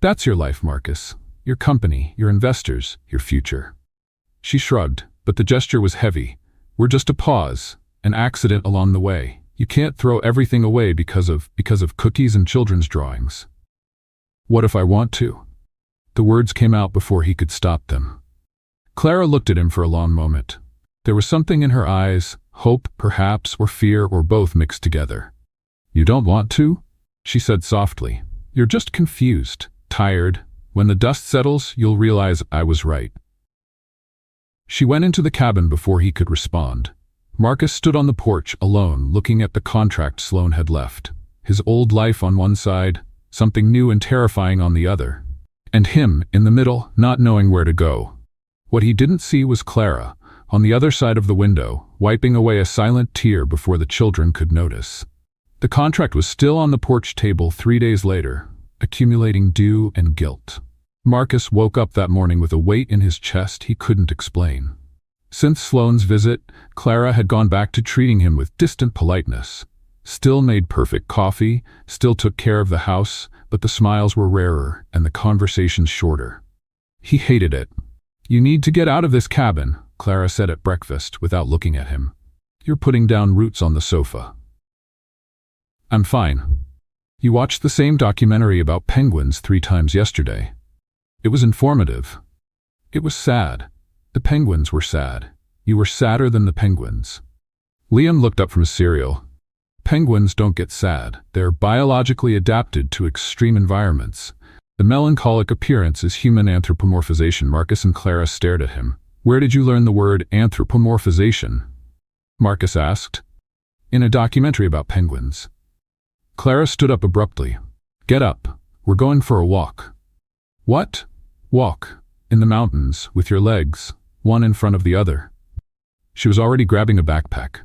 That's your life, Marcus. Your company, your investors, your future. She shrugged, but the gesture was heavy. We're just a pause, an accident along the way. You can't throw everything away because of cookies and children's drawings. What if I want to? The words came out before he could stop them. Clara looked at him for a long moment. There was something in her eyes, hope, perhaps, or fear, or both mixed together. You don't want to? She said softly. You're just confused, tired. When the dust settles, you'll realize I was right. She went into the cabin before he could respond. Marcus stood on the porch, alone, looking at the contract Sloane had left. His old life on one side, something new and terrifying on the other. And him, in the middle, not knowing where to go. What he didn't see was Clara, on the other side of the window, wiping away a silent tear before the children could notice. The contract was still on the porch table 3 days later, accumulating dew and guilt. Marcus woke up that morning with a weight in his chest he couldn't explain. Since Sloane's visit, Clara had gone back to treating him with distant politeness. Still made perfect coffee, still took care of the house, but the smiles were rarer and the conversations shorter. He hated it. "You need to get out of this cabin," Clara said at breakfast without looking at him. "You're putting down roots on the sofa." "I'm fine." "You watched the same documentary about penguins 3 times yesterday." "It was informative." "It was sad. The penguins were sad. You were sadder than the penguins." Liam looked up from his cereal. "Penguins don't get sad. They're biologically adapted to extreme environments. The melancholic appearance is human anthropomorphization." Marcus and Clara stared at him. "Where did you learn the word anthropomorphization?" Marcus asked. "In a documentary about penguins." Clara stood up abruptly. "Get up. We're going for a walk." "What?" "Walk. In the mountains, with your legs, one in front of the other." She was already grabbing a backpack.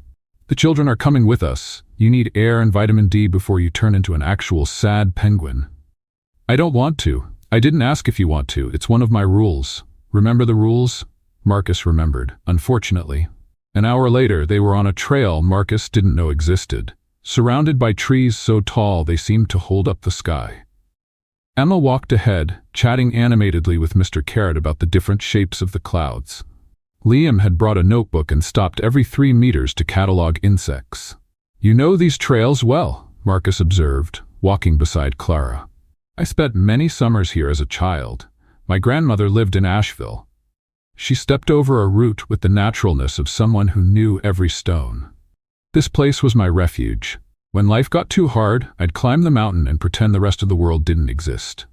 "The children are coming with us. You need air and vitamin D before you turn into an actual sad penguin." "I don't want to." "I didn't ask if you want to. It's one of my rules." "Remember the rules?" Marcus remembered, unfortunately. An hour later, they were on a trail Marcus didn't know existed, surrounded by trees so tall they seemed to hold up the sky. Emma walked ahead, chatting animatedly with Mr. Carrot about the different shapes of the clouds. Liam had brought a notebook and stopped every 3 meters to catalog insects. "You know these trails well," Marcus observed, walking beside Clara. "I spent many summers here as a child. My grandmother lived in Asheville." She stepped over a root with the naturalness of someone who knew every stone. "This place was my refuge. When life got too hard, I'd climb the mountain and pretend the rest of the world didn't exist."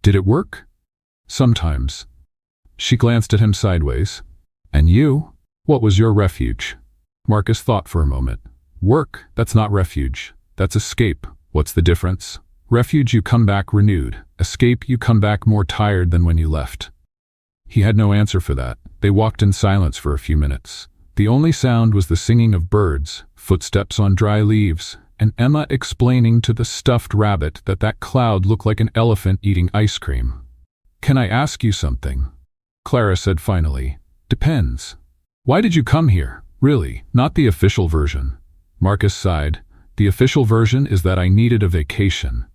"Did it work?" "Sometimes." She glanced at him sideways. "And you? What was your refuge?" Marcus thought for a moment. "Work, that's not refuge. That's escape. What's the difference? Refuge, you come back renewed. Escape, you come back more tired than when you left." He had no answer for that. They walked in silence for a few minutes. The only sound was the singing of birds, footsteps on dry leaves, and Emma explaining to the stuffed rabbit that that cloud looked like an elephant eating ice cream. "Can I ask you something?" Clara said finally. "Depends. Why did you come here? Really, not the official version." Marcus sighed. "The official version is that I needed a vacation.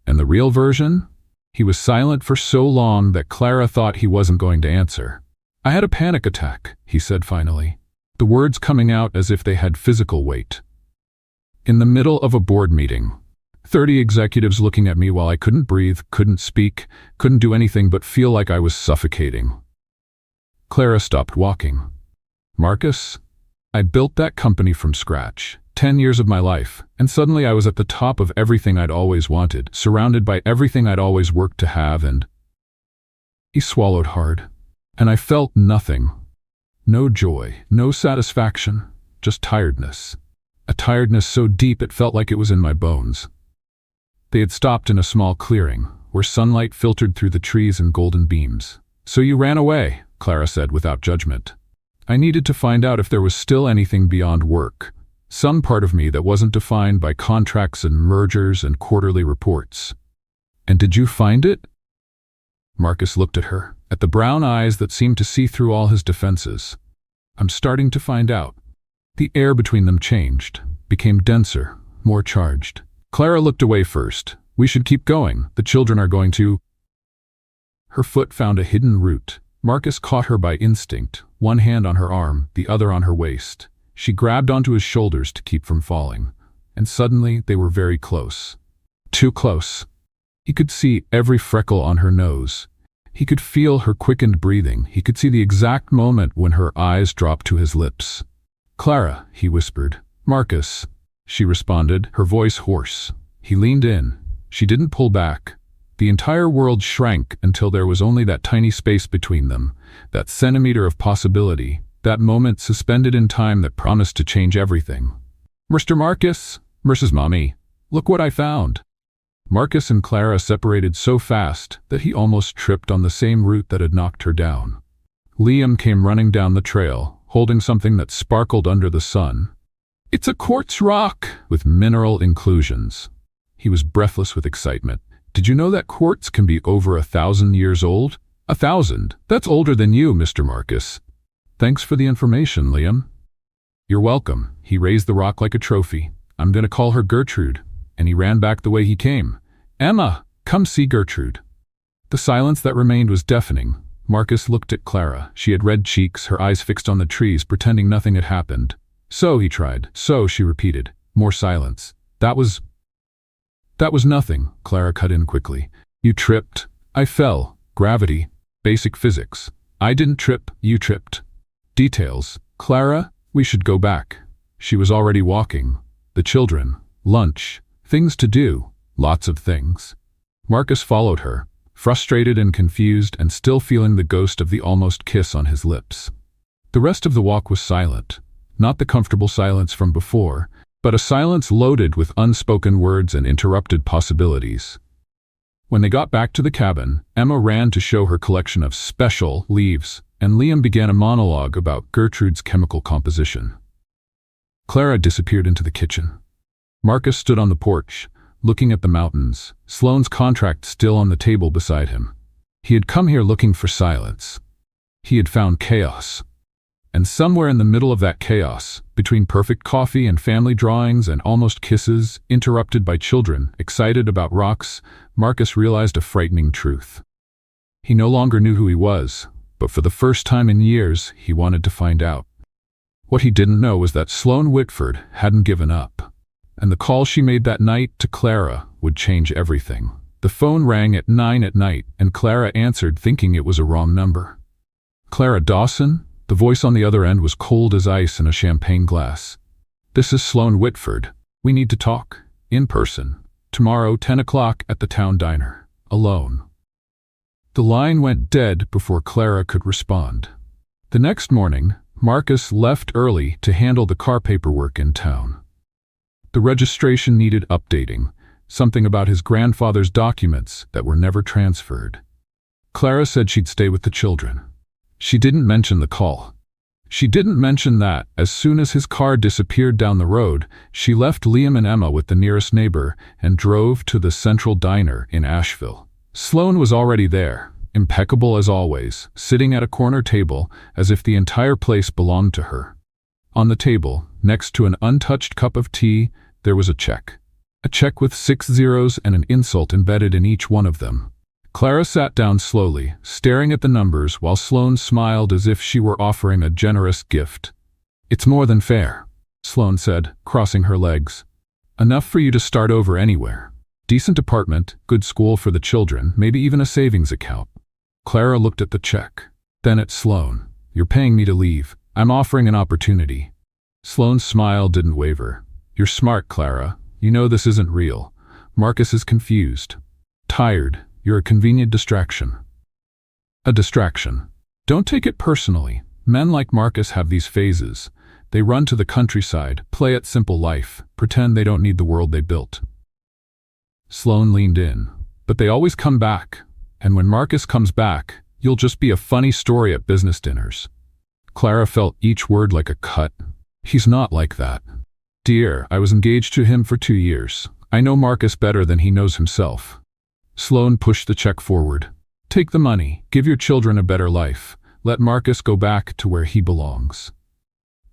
And the real version?" He was silent for so long that Clara thought he wasn't going to answer. "I had a panic attack," he said finally, the words coming out as if they had physical weight. "In the middle of a board meeting. 30 executives looking at me while I couldn't breathe, couldn't speak, couldn't do anything but feel like I was suffocating." Clara stopped walking. "Marcus, I built that company from scratch. 10 years of my life, and suddenly I was at the top of everything I'd always wanted, surrounded by everything I'd always worked to have, and—" He swallowed hard. "And I felt nothing. No joy, no satisfaction, just tiredness. A tiredness so deep it felt like it was in my bones." They had stopped in a small clearing, where sunlight filtered through the trees in golden beams. "So you ran away," Clara said without judgment. "I needed to find out if there was still anything beyond work. Some part of me that wasn't defined by contracts and mergers and quarterly reports." "And did you find it?" Marcus looked at her, at the brown eyes that seemed to see through all his defenses. "I'm starting to find out." The air between them changed, became denser, more charged. Clara looked away first. "We should keep going. The children are going to—" Her foot found a hidden root. Marcus caught her by instinct, one hand on her arm, the other on her waist. She grabbed onto his shoulders to keep from falling, and suddenly they were very close. Too close. He could see every freckle on her nose. He could feel her quickened breathing. He could see the exact moment when her eyes dropped to his lips. "Clara," he whispered. "Marcus," she responded, her voice hoarse. He leaned in. She didn't pull back. The entire world shrank until there was only that tiny space between them, that centimeter of possibility, that moment suspended in time that promised to change everything. "Mr. Marcus, Mrs. Mommy, look what I found." Marcus and Clara separated so fast that he almost tripped on the same root that had knocked her down. Liam came running down the trail, holding something that sparkled under the sun. "It's a quartz rock with mineral inclusions." He was breathless with excitement. "Did you know that quartz can be over 1,000 years old?" 1,000? That's older than you, Mr. Marcus." Thanks for the information, Liam. You're welcome. He raised the rock like a trophy. I'm gonna call her Gertrude. And he ran back the way he came. Emma, come see Gertrude. The silence that remained was deafening. Marcus looked at Clara. She had red cheeks, her eyes fixed on the trees, pretending nothing had happened. So, he tried. So, she repeated. More silence. That was nothing, Clara cut in quickly. You tripped. I fell. Gravity. Basic physics. I didn't trip, you tripped. Details. Clara, we should go back. She was already walking. The children. Lunch. Things to do. Lots of things. Marcus followed her, frustrated and confused and still feeling the ghost of the almost kiss on his lips. The rest of the walk was silent. Not the comfortable silence from before, but a silence loaded with unspoken words and interrupted possibilities. When they got back to the cabin, Emma ran to show her collection of special leaves, and Liam began a monologue about Gertrude's chemical composition. Clara disappeared into the kitchen. Marcus stood on the porch, looking at the mountains, Sloane's contract still on the table beside him. He had come here looking for silence. He had found chaos. And somewhere in the middle of that chaos, between perfect coffee and family drawings and almost kisses, interrupted by children excited about rocks, Marcus realized a frightening truth. He no longer knew who he was, but for the first time in years, he wanted to find out. What he didn't know was that Sloane Whitford hadn't given up. And the call she made that night to Clara would change everything. The phone rang at 9 at night, and Clara answered thinking it was a wrong number. Clara Dawson? The voice on the other end was cold as ice in a champagne glass. This is Sloane Whitford. We need to talk. In person. Tomorrow, 10 o'clock at the town diner. Alone. The line went dead before Clara could respond. The next morning, Marcus left early to handle the car paperwork in town. The registration needed updating, something about his grandfather's documents that were never transferred. Clara said she'd stay with the children. She didn't mention the call. She didn't mention that, as soon as his car disappeared down the road, she left Liam and Emma with the nearest neighbor and drove to the Central Diner in Asheville. Sloane was already there, impeccable as always, sitting at a corner table as if the entire place belonged to her. On the table, next to an untouched cup of tea, there was a check. A check with 6 zeros and an insult embedded in each one of them. Clara sat down slowly, staring at the numbers while Sloane smiled as if she were offering a generous gift. It's more than fair, Sloane said, crossing her legs. Enough for you to start over anywhere. Decent apartment, good school for the children, maybe even a savings account. Clara looked at the check, then at Sloane. You're paying me to leave. I'm offering an opportunity. Sloane's smile didn't waver. You're smart, Clara. You know this isn't real. Marcus is confused. Tired. You're a convenient distraction. A distraction. Don't take it personally. Men like Marcus have these phases. They run to the countryside, play at simple life, pretend they don't need the world they built. Sloane leaned in. But they always come back. And when Marcus comes back, you'll just be a funny story at business dinners. Clara felt each word like a cut. He's not like that. Dear, I was engaged to him for 2 years. I know Marcus better than he knows himself. Sloane pushed the check forward. Take the money. Give your children a better life. Let Marcus go back to where he belongs.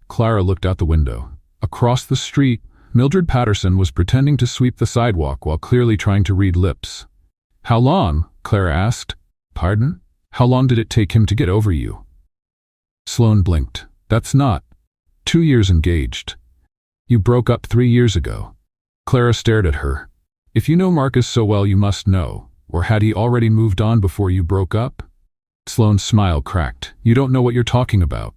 Clara looked out the window. Across the street, Mildred Patterson was pretending to sweep the sidewalk while clearly trying to read lips. How long? Clara asked. Pardon? How long did it take him to get over you? Sloane blinked. That's not. 2 years engaged. You broke up 3 years ago. Clara stared at her. If you know Marcus so well, you must know. Or had he already moved on before you broke up? Sloane's smile cracked. You don't know what you're talking about.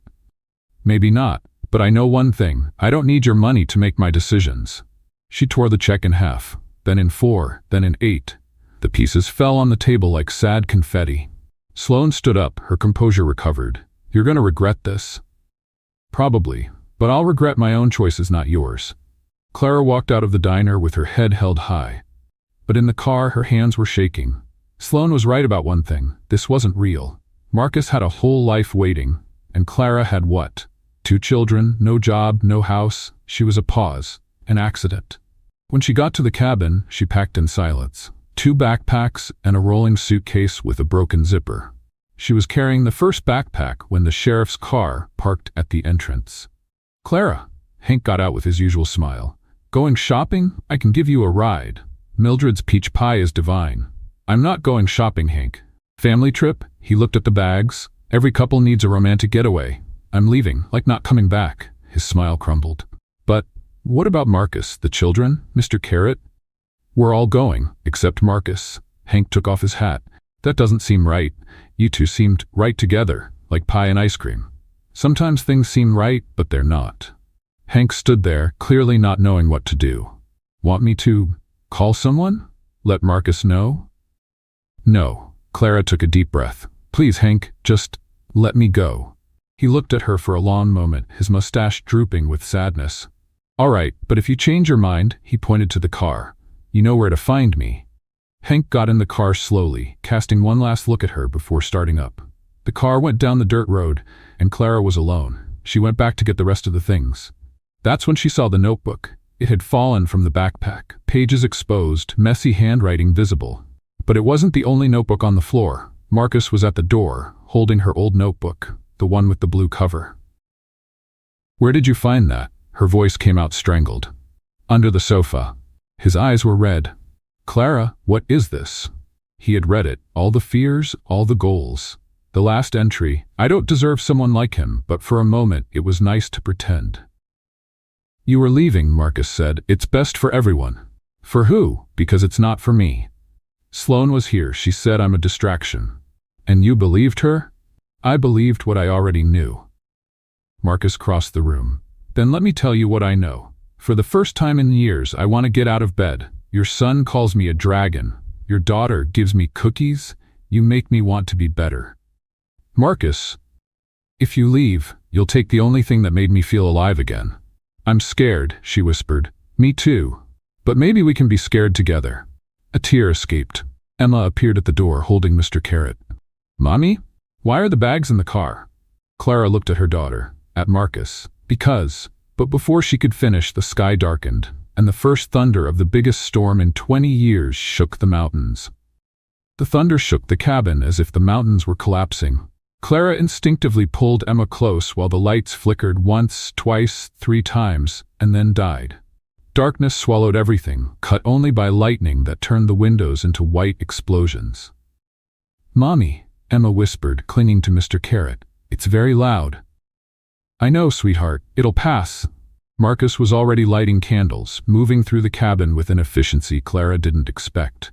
Maybe not, but I know one thing. I don't need your money to make my decisions. She tore the check in half, then in 4, then in 8. The pieces fell on the table like sad confetti. Sloane stood up, her composure recovered. You're gonna regret this. Probably. But I'll regret my own choices, not yours. Clara walked out of the diner with her head held high. But in the car, her hands were shaking. Sloane was right about one thing. This wasn't real. Marcus had a whole life waiting. And Clara had what? 2 children, no job, no house. She was a pause, an accident. When she got to the cabin, she packed in silence. 2 backpacks and a rolling suitcase with a broken zipper. She was carrying the first backpack when the sheriff's car parked at the entrance. "Clara," Hank got out with his usual smile. "Going shopping? I can give you a ride. Mildred's peach pie is divine." "I'm not going shopping, Hank." "Family trip?" He looked at the bags. "Every couple needs a romantic getaway. I'm leaving, like not coming back." His smile crumbled. "But what about Marcus, the children, Mr. Carrot?" "We're all going, except Marcus." Hank took off his hat. "That doesn't seem right. You two seemed right together, like pie and ice cream." "Sometimes things seem right, but they're not." Hank stood there, clearly not knowing what to do. "Want me to call someone? Let Marcus know?" "No." Clara took a deep breath. "Please, Hank, just let me go." He looked at her for a long moment, his mustache drooping with sadness. "All right, but if you change your mind," he pointed to the car, "you know where to find me." Hank got in the car slowly, casting one last look at her before starting up. The car went down the dirt road, and Clara was alone. She went back to get the rest of the things. That's when she saw the notebook. It had fallen from the backpack, pages exposed, messy handwriting visible. But it wasn't the only notebook on the floor. Marcus was at the door, holding her old notebook, the one with the blue cover. "Where did you find that?" Her voice came out strangled. "Under the sofa." His eyes were red. "Clara, what is this?" He had read it, all the fears, all the goals. The last entry, "I don't deserve someone like him," but for a moment it was nice to pretend. "You were leaving," Marcus said. "It's best for everyone." "For who?" "Because it's not for me." "Sloane was here. She said I'm a distraction." "And you believed her?" "I believed what I already knew." Marcus crossed the room. "Then let me tell you what I know. For the first time in years, I want to get out of bed. Your son calls me a dragon. Your daughter gives me cookies. You make me want to be better." "Marcus, if you leave, you'll take the only thing that made me feel alive again." "I'm scared," she whispered. "Me too. But maybe we can be scared together." A tear escaped. Emma appeared at the door holding Mr. Carrot. "Mommy? Why are the bags in the car?" Clara looked at her daughter, at Marcus. "Because." But before she could finish, the sky darkened, and the first thunder of the biggest storm in 20 years shook the mountains. The thunder shook the cabin as if the mountains were collapsing. Clara instinctively pulled Emma close while the lights flickered once, twice, 3 times, and then died. Darkness swallowed everything, cut only by lightning that turned the windows into white explosions. "Mommy," Emma whispered, clinging to Mr. Carrot. "It's very loud." "I know, sweetheart. It'll pass." Marcus was already lighting candles, moving through the cabin with an efficiency Clara didn't expect.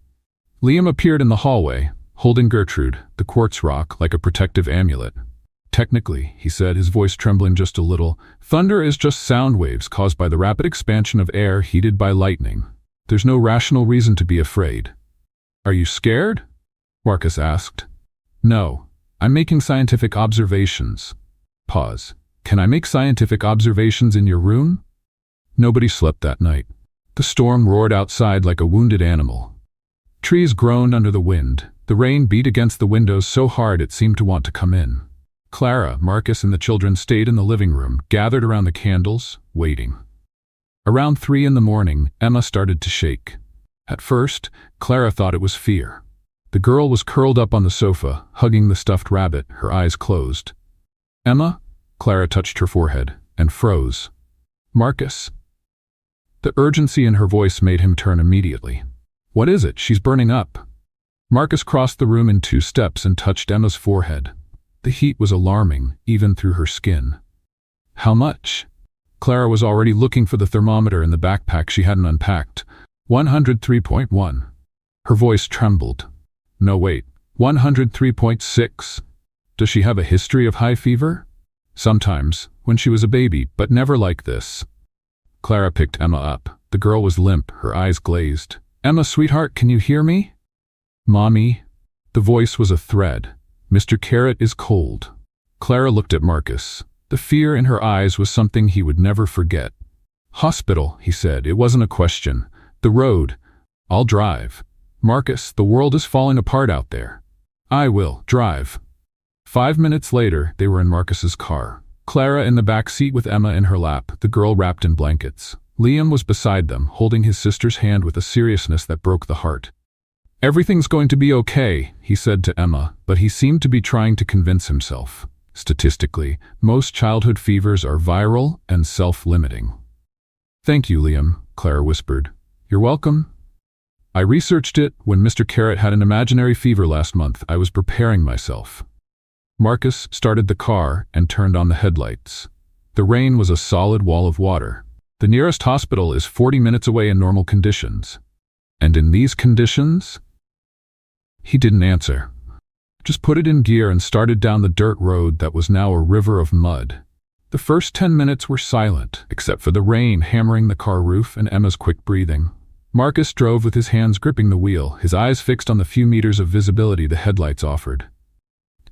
Liam appeared in the hallway, holding Gertrude, the quartz rock, like a protective amulet. "Technically," he said, his voice trembling just a little, "thunder is just sound waves caused by the rapid expansion of air heated by lightning. There's no rational reason to be afraid." "Are you scared?" Marcus asked. "No. I'm making scientific observations." Pause. "Can I make scientific observations in your room?" Nobody slept that night. The storm roared outside like a wounded animal. Trees groaned under the wind. The rain beat against the windows so hard it seemed to want to come in. Clara, Marcus, and the children stayed in the living room, gathered around the candles, waiting. Around 3 in the morning, Emma started to shake. At first, Clara thought it was fear. The girl was curled up on the sofa, hugging the stuffed rabbit, her eyes closed. "Emma?" Clara touched her forehead, and froze. "Marcus?" The urgency in her voice made him turn immediately. "What is it? She's burning up." Marcus crossed the room in 2 steps and touched Emma's forehead. The heat was alarming, even through her skin. "How much?" Clara was already looking for the thermometer in the backpack she hadn't unpacked. 103.1. Her voice trembled. "No, wait. 103.6. Does she have a history of high fever?" "Sometimes, when she was a baby, but never like this." Clara picked Emma up. The girl was limp, her eyes glazed. "Emma, sweetheart, can you hear me?" "Mommy?" The voice was a thread. "Mr. Carrot is cold." Clara looked at Marcus. The fear in her eyes was something he would never forget. "Hospital," he said. It wasn't a question. "The road. I'll drive." "Marcus, the world is falling apart out there." "I will drive." 5 minutes later, they were in Marcus's car. Clara in the back seat with Emma in her lap, the girl wrapped in blankets. Liam was beside them, holding his sister's hand with a seriousness that broke the heart. Everything's going to be okay, he said to Emma, but he seemed to be trying to convince himself. Statistically, most childhood fevers are viral and self-limiting. Thank you, Liam, Clara whispered. You're welcome. I researched it. When Mr. Carrot had an imaginary fever last month, I was preparing myself. Marcus started the car and turned on the headlights. The rain was a solid wall of water. The nearest hospital is 40 minutes away in normal conditions. And in these conditions? He didn't answer. Just put it in gear and started down the dirt road that was now a river of mud. The first 10 minutes were silent, except for the rain hammering the car roof and Emma's quick breathing. Marcus drove with his hands gripping the wheel, his eyes fixed on the few meters of visibility the headlights offered.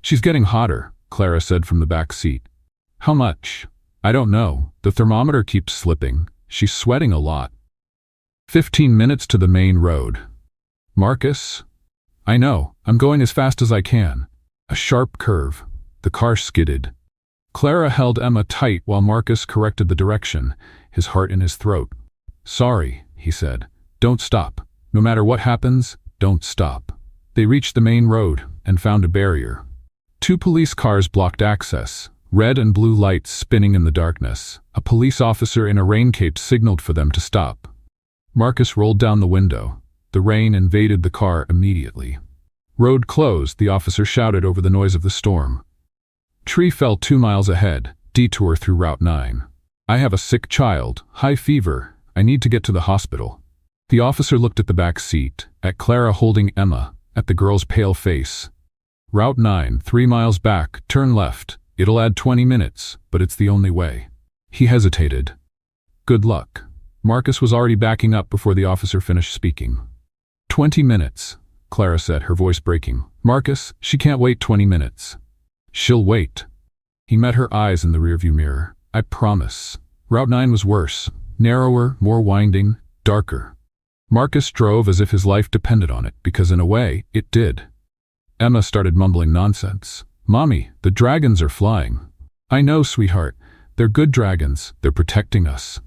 She's getting hotter, Clara said from the back seat. How much? I don't know. The thermometer keeps slipping. She's sweating a lot. 15 minutes to the main road. Marcus? I know. I'm going as fast as I can. A sharp curve. The car skidded. Clara held Emma tight while Marcus corrected the direction, his heart in his throat. Sorry, he said. Don't stop. No matter what happens, don't stop. They reached the main road and found a barrier. 2 police cars blocked access, red and blue lights spinning in the darkness. A police officer in a rain cape signaled for them to stop. Marcus rolled down the window. The rain invaded the car immediately. Road closed, the officer shouted over the noise of the storm. Tree fell 2 miles ahead, detour through Route 9. I have a sick child, high fever. I need to get to the hospital. The officer looked at the back seat, at Clara holding Emma, at the girl's pale face. Route 9, 3 miles back, turn left. It'll add 20 minutes, but it's the only way. He hesitated. Good luck. Marcus was already backing up before the officer finished speaking. 20 minutes, Clara said, her voice breaking. Marcus, she can't wait 20 minutes. She'll wait. He met her eyes in the rearview mirror. I promise. Route 9 was worse. Narrower, more winding, darker. Marcus drove as if his life depended on it, because in a way, it did. Emma started mumbling nonsense. Mommy, the dragons are flying. I know, sweetheart. They're good dragons. They're protecting us.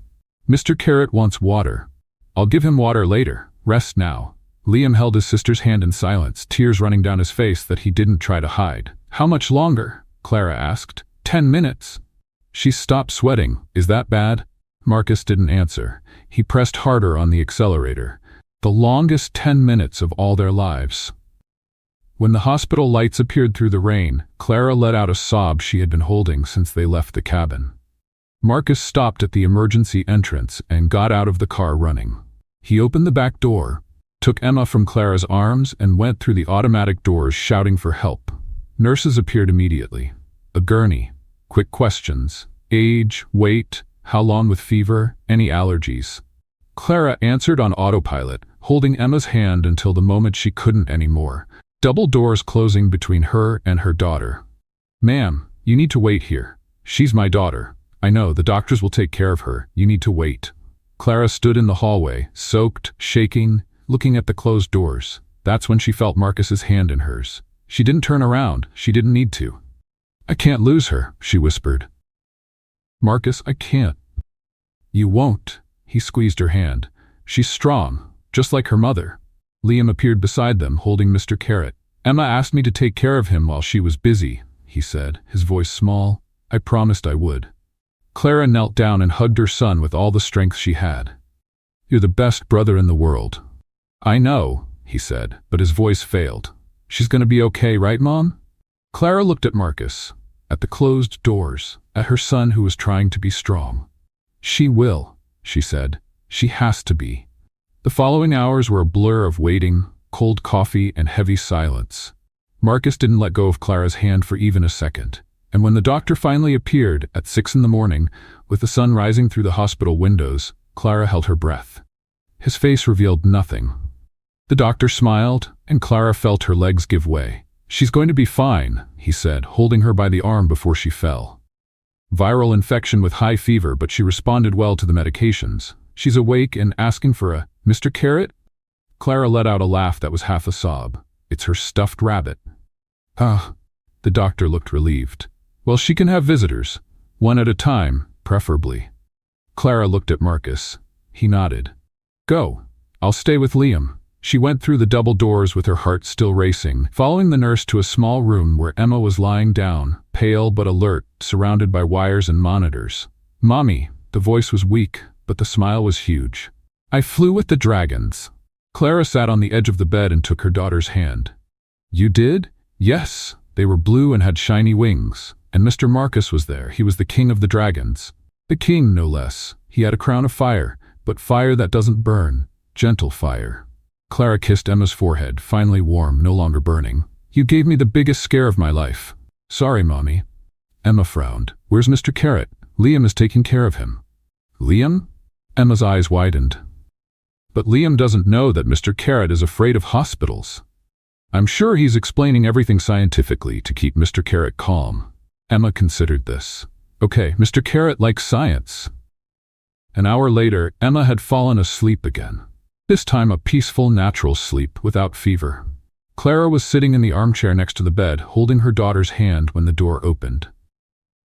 Mr. Carrot wants water. I'll give him water later. Rest now. Liam held his sister's hand in silence, tears running down his face that he didn't try to hide. How much longer? Clara asked. 10 minutes. She stopped sweating. Is that bad? Marcus didn't answer. He pressed harder on the accelerator. The longest 10 minutes of all their lives. When the hospital lights appeared through the rain, Clara let out a sob she had been holding since they left the cabin. Marcus stopped at the emergency entrance and got out of the car running. He opened the back door, took Emma from Clara's arms, and went through the automatic doors shouting for help. Nurses appeared immediately. A gurney. Quick questions. Age, weight, how long with fever, any allergies. Clara answered on autopilot, holding Emma's hand until the moment she couldn't anymore. Double doors closing between her and her daughter. Ma'am, you need to wait here. She's my daughter. I know, the doctors will take care of her. You need to wait. Clara stood in the hallway, soaked, shaking, looking at the closed doors. That's when she felt Marcus's hand in hers. She didn't turn around. She didn't need to. I can't lose her, she whispered. Marcus, I can't. You won't. He squeezed her hand. She's strong, just like her mother. Liam appeared beside them, holding Mr. Carrot. Emma asked me to take care of him while she was busy, he said, his voice small. I promised I would. Clara knelt down and hugged her son with all the strength she had. You're the best brother in the world. I know, he said, but his voice failed. She's gonna be okay, right, Mom? Clara looked at Marcus, at the closed doors, at her son who was trying to be strong. She will, she said. She has to be. The following hours were a blur of waiting, cold coffee, and heavy silence. Marcus didn't let go of Clara's hand for even a second, and when the doctor finally appeared at 6 in the morning, with the sun rising through the hospital windows, Clara held her breath. His face revealed nothing. The doctor smiled, and Clara felt her legs give way. She's going to be fine, he said, holding her by the arm before she fell. Viral infection with high fever, but she responded well to the medications. She's awake and asking for a Mr. Carrot? Clara let out a laugh that was half a sob. It's her stuffed rabbit. Ah, the doctor looked relieved. Well, she can have visitors. One at a time, preferably. Clara looked at Marcus. He nodded. Go. I'll stay with Liam. She went through the double doors with her heart still racing, following the nurse to a small room where Emma was lying down, pale but alert, surrounded by wires and monitors. "Mommy," the voice was weak, but the smile was huge. "I flew with the dragons." Clara sat on the edge of the bed and took her daughter's hand. "You did?" "Yes. They were blue and had shiny wings. And Mr. Marcus was there. He was the king of the dragons. The king, no less. He had a crown of fire, but fire that doesn't burn. Gentle fire." Clara kissed Emma's forehead, finally warm, no longer burning. "You gave me the biggest scare of my life." "Sorry, Mommy." Emma frowned. "Where's Mr. Carrot? Liam is taking care of him." "Liam?" Emma's eyes widened. "But Liam doesn't know that Mr. Carrot is afraid of hospitals. I'm sure he's explaining everything scientifically to keep Mr. Carrot calm." Emma considered this. "Okay, Mr. Carrot likes science." An hour later, Emma had fallen asleep again. This time a peaceful, natural sleep without fever. Clara was sitting in the armchair next to the bed, holding her daughter's hand when the door opened.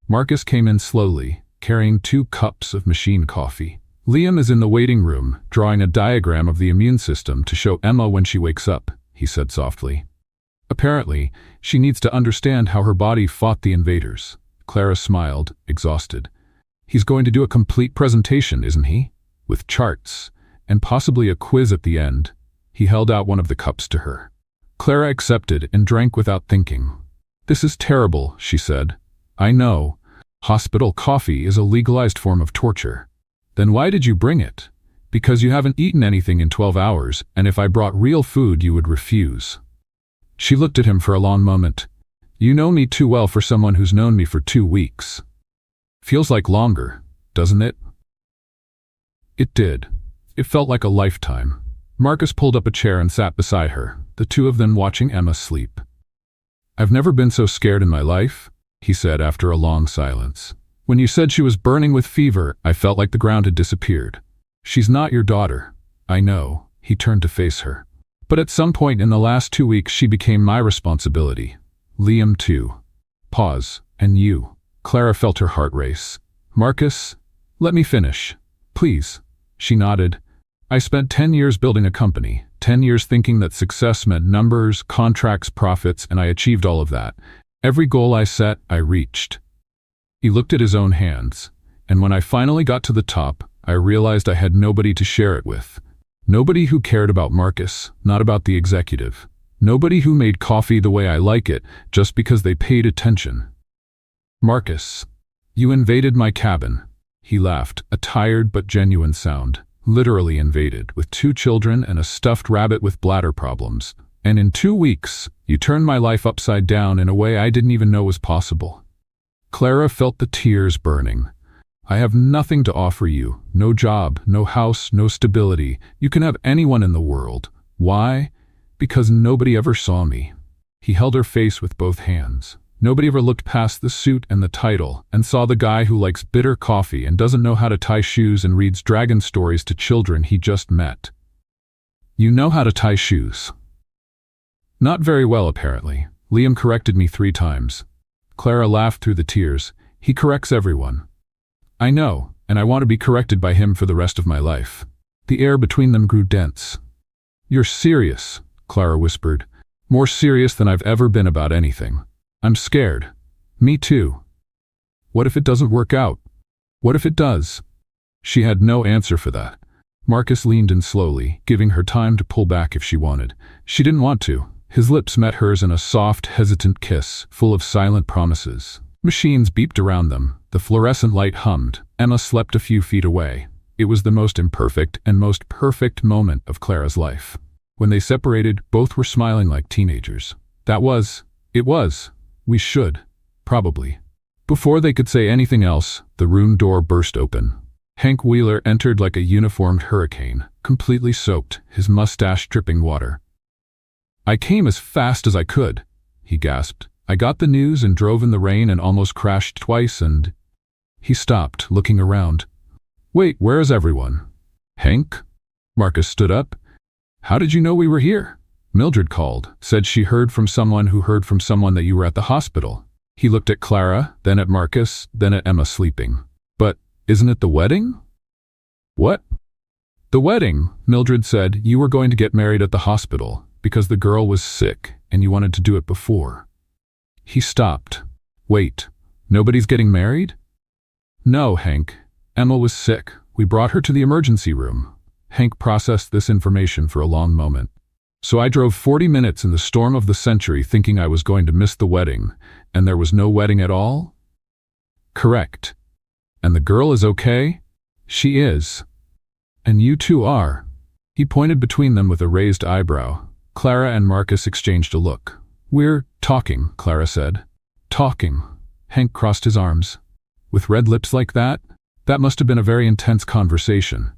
Marcus came in slowly, carrying 2 cups of machine coffee. "Liam is in the waiting room, drawing a diagram of the immune system to show Emma when she wakes up," he said softly. "Apparently, she needs to understand how her body fought the invaders." Clara smiled, exhausted. "He's going to do a complete presentation, isn't he? With charts, and possibly a quiz at the end." He held out one of the cups to her. Clara accepted and drank without thinking. "This is terrible," she said. "I know. Hospital coffee is a legalized form of torture." "Then why did you bring it?" "Because you haven't eaten anything in 12 hours, and if I brought real food you would refuse." She looked at him for a long moment. "You know me too well for someone who's known me for 2 weeks. Feels like longer, doesn't it?" It did. It felt like a lifetime. Marcus pulled up a chair and sat beside her, the two of them watching Emma sleep. "I've never been so scared in my life," he said after a long silence. "When you said she was burning with fever, I felt like the ground had disappeared. She's not your daughter. I know." He turned to face her. "But at some point in the last 2 weeks she became my responsibility. Liam too." Pause. "And you?" Clara felt her heart race. "Marcus, let me finish. Please." She nodded. "I spent 10 years building a company, 10 years thinking that success meant numbers, contracts, profits, and I achieved all of that. Every goal I set, I reached." He looked at his own hands. "And when I finally got to the top, I realized I had nobody to share it with. Nobody who cared about Marcus, not about the executive. Nobody who made coffee the way I like it, just because they paid attention. Marcus, you invaded my cabin." He laughed, a tired but genuine sound. "Literally invaded, with 2 children and a stuffed rabbit with bladder problems. And in 2 weeks, you turned my life upside down in a way I didn't even know was possible." Clara felt the tears burning. "I have nothing to offer you. No job, no house, no stability. You can have anyone in the world. Why? Because nobody ever saw me." He held her face with both hands. "Nobody ever looked past the suit and the title and saw the guy who likes bitter coffee and doesn't know how to tie shoes and reads dragon stories to children he just met." "You know how to tie shoes." "Not very well, apparently. Liam corrected me 3 times. Clara laughed through the tears. "He corrects everyone." "I know, and I want to be corrected by him for the rest of my life." The air between them grew dense. "You're serious," Clara whispered. "More serious than I've ever been about anything. I'm scared." "Me too." "What if it doesn't work out? What if it does?" She had no answer for that. Marcus leaned in slowly, giving her time to pull back if she wanted. She didn't want to. His lips met hers in a soft, hesitant kiss, full of silent promises. Machines beeped around them. The fluorescent light hummed. Emma slept a few feet away. It was the most imperfect and most perfect moment of Clara's life. When they separated, both were smiling like teenagers. It was. We should. Probably. Before they could say anything else, the room door burst open. Hank Wheeler entered like a uniformed hurricane, completely soaked, his mustache dripping water. "I came as fast as I could," he gasped. "I got the news and drove in the rain and almost crashed twice and—" He stopped, looking around. "Wait, where is everyone?" "Hank?" Marcus stood up. "How did you know we were here?" "Mildred called, said she heard from someone who heard from someone that you were at the hospital." He looked at Clara, then at Marcus, then at Emma sleeping. "But isn't it the wedding?" "What?" The wedding, Mildred said, you were going to get married at the hospital because the girl was sick and you wanted to do it before. He stopped. Wait, nobody's getting married? No, Hank. Emma was sick. We brought her to the emergency room. Hank processed this information for a long moment. So I drove 40 minutes in the storm of the century thinking I was going to miss the wedding, and there was no wedding at all? Correct. And the girl is okay? She is. And you two are. He pointed between them with a raised eyebrow. Clara and Marcus exchanged a look. We're talking, Clara said. Talking. Hank crossed his arms. With red lips like that? That must have been a very intense conversation.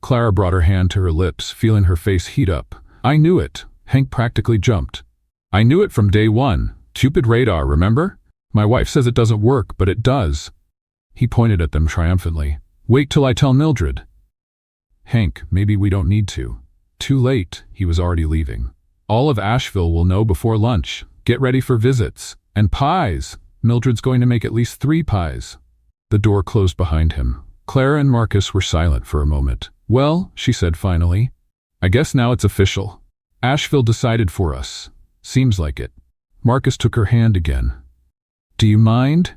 Clara brought her hand to her lips, feeling her face heat up. I knew it. Hank practically jumped. I knew it from day one. Cupid radar, remember? My wife says it doesn't work, but it does. He pointed at them triumphantly. Wait till I tell Mildred. Hank, maybe we don't need to. Too late, he was already leaving. All of Asheville will know before lunch. Get ready for visits. And pies. Mildred's going to make at least 3 pies. The door closed behind him. Clara and Marcus were silent for a moment. Well, she said finally, I guess now it's official. Asheville decided for us. Seems like it. Marcus took her hand again. Do you mind?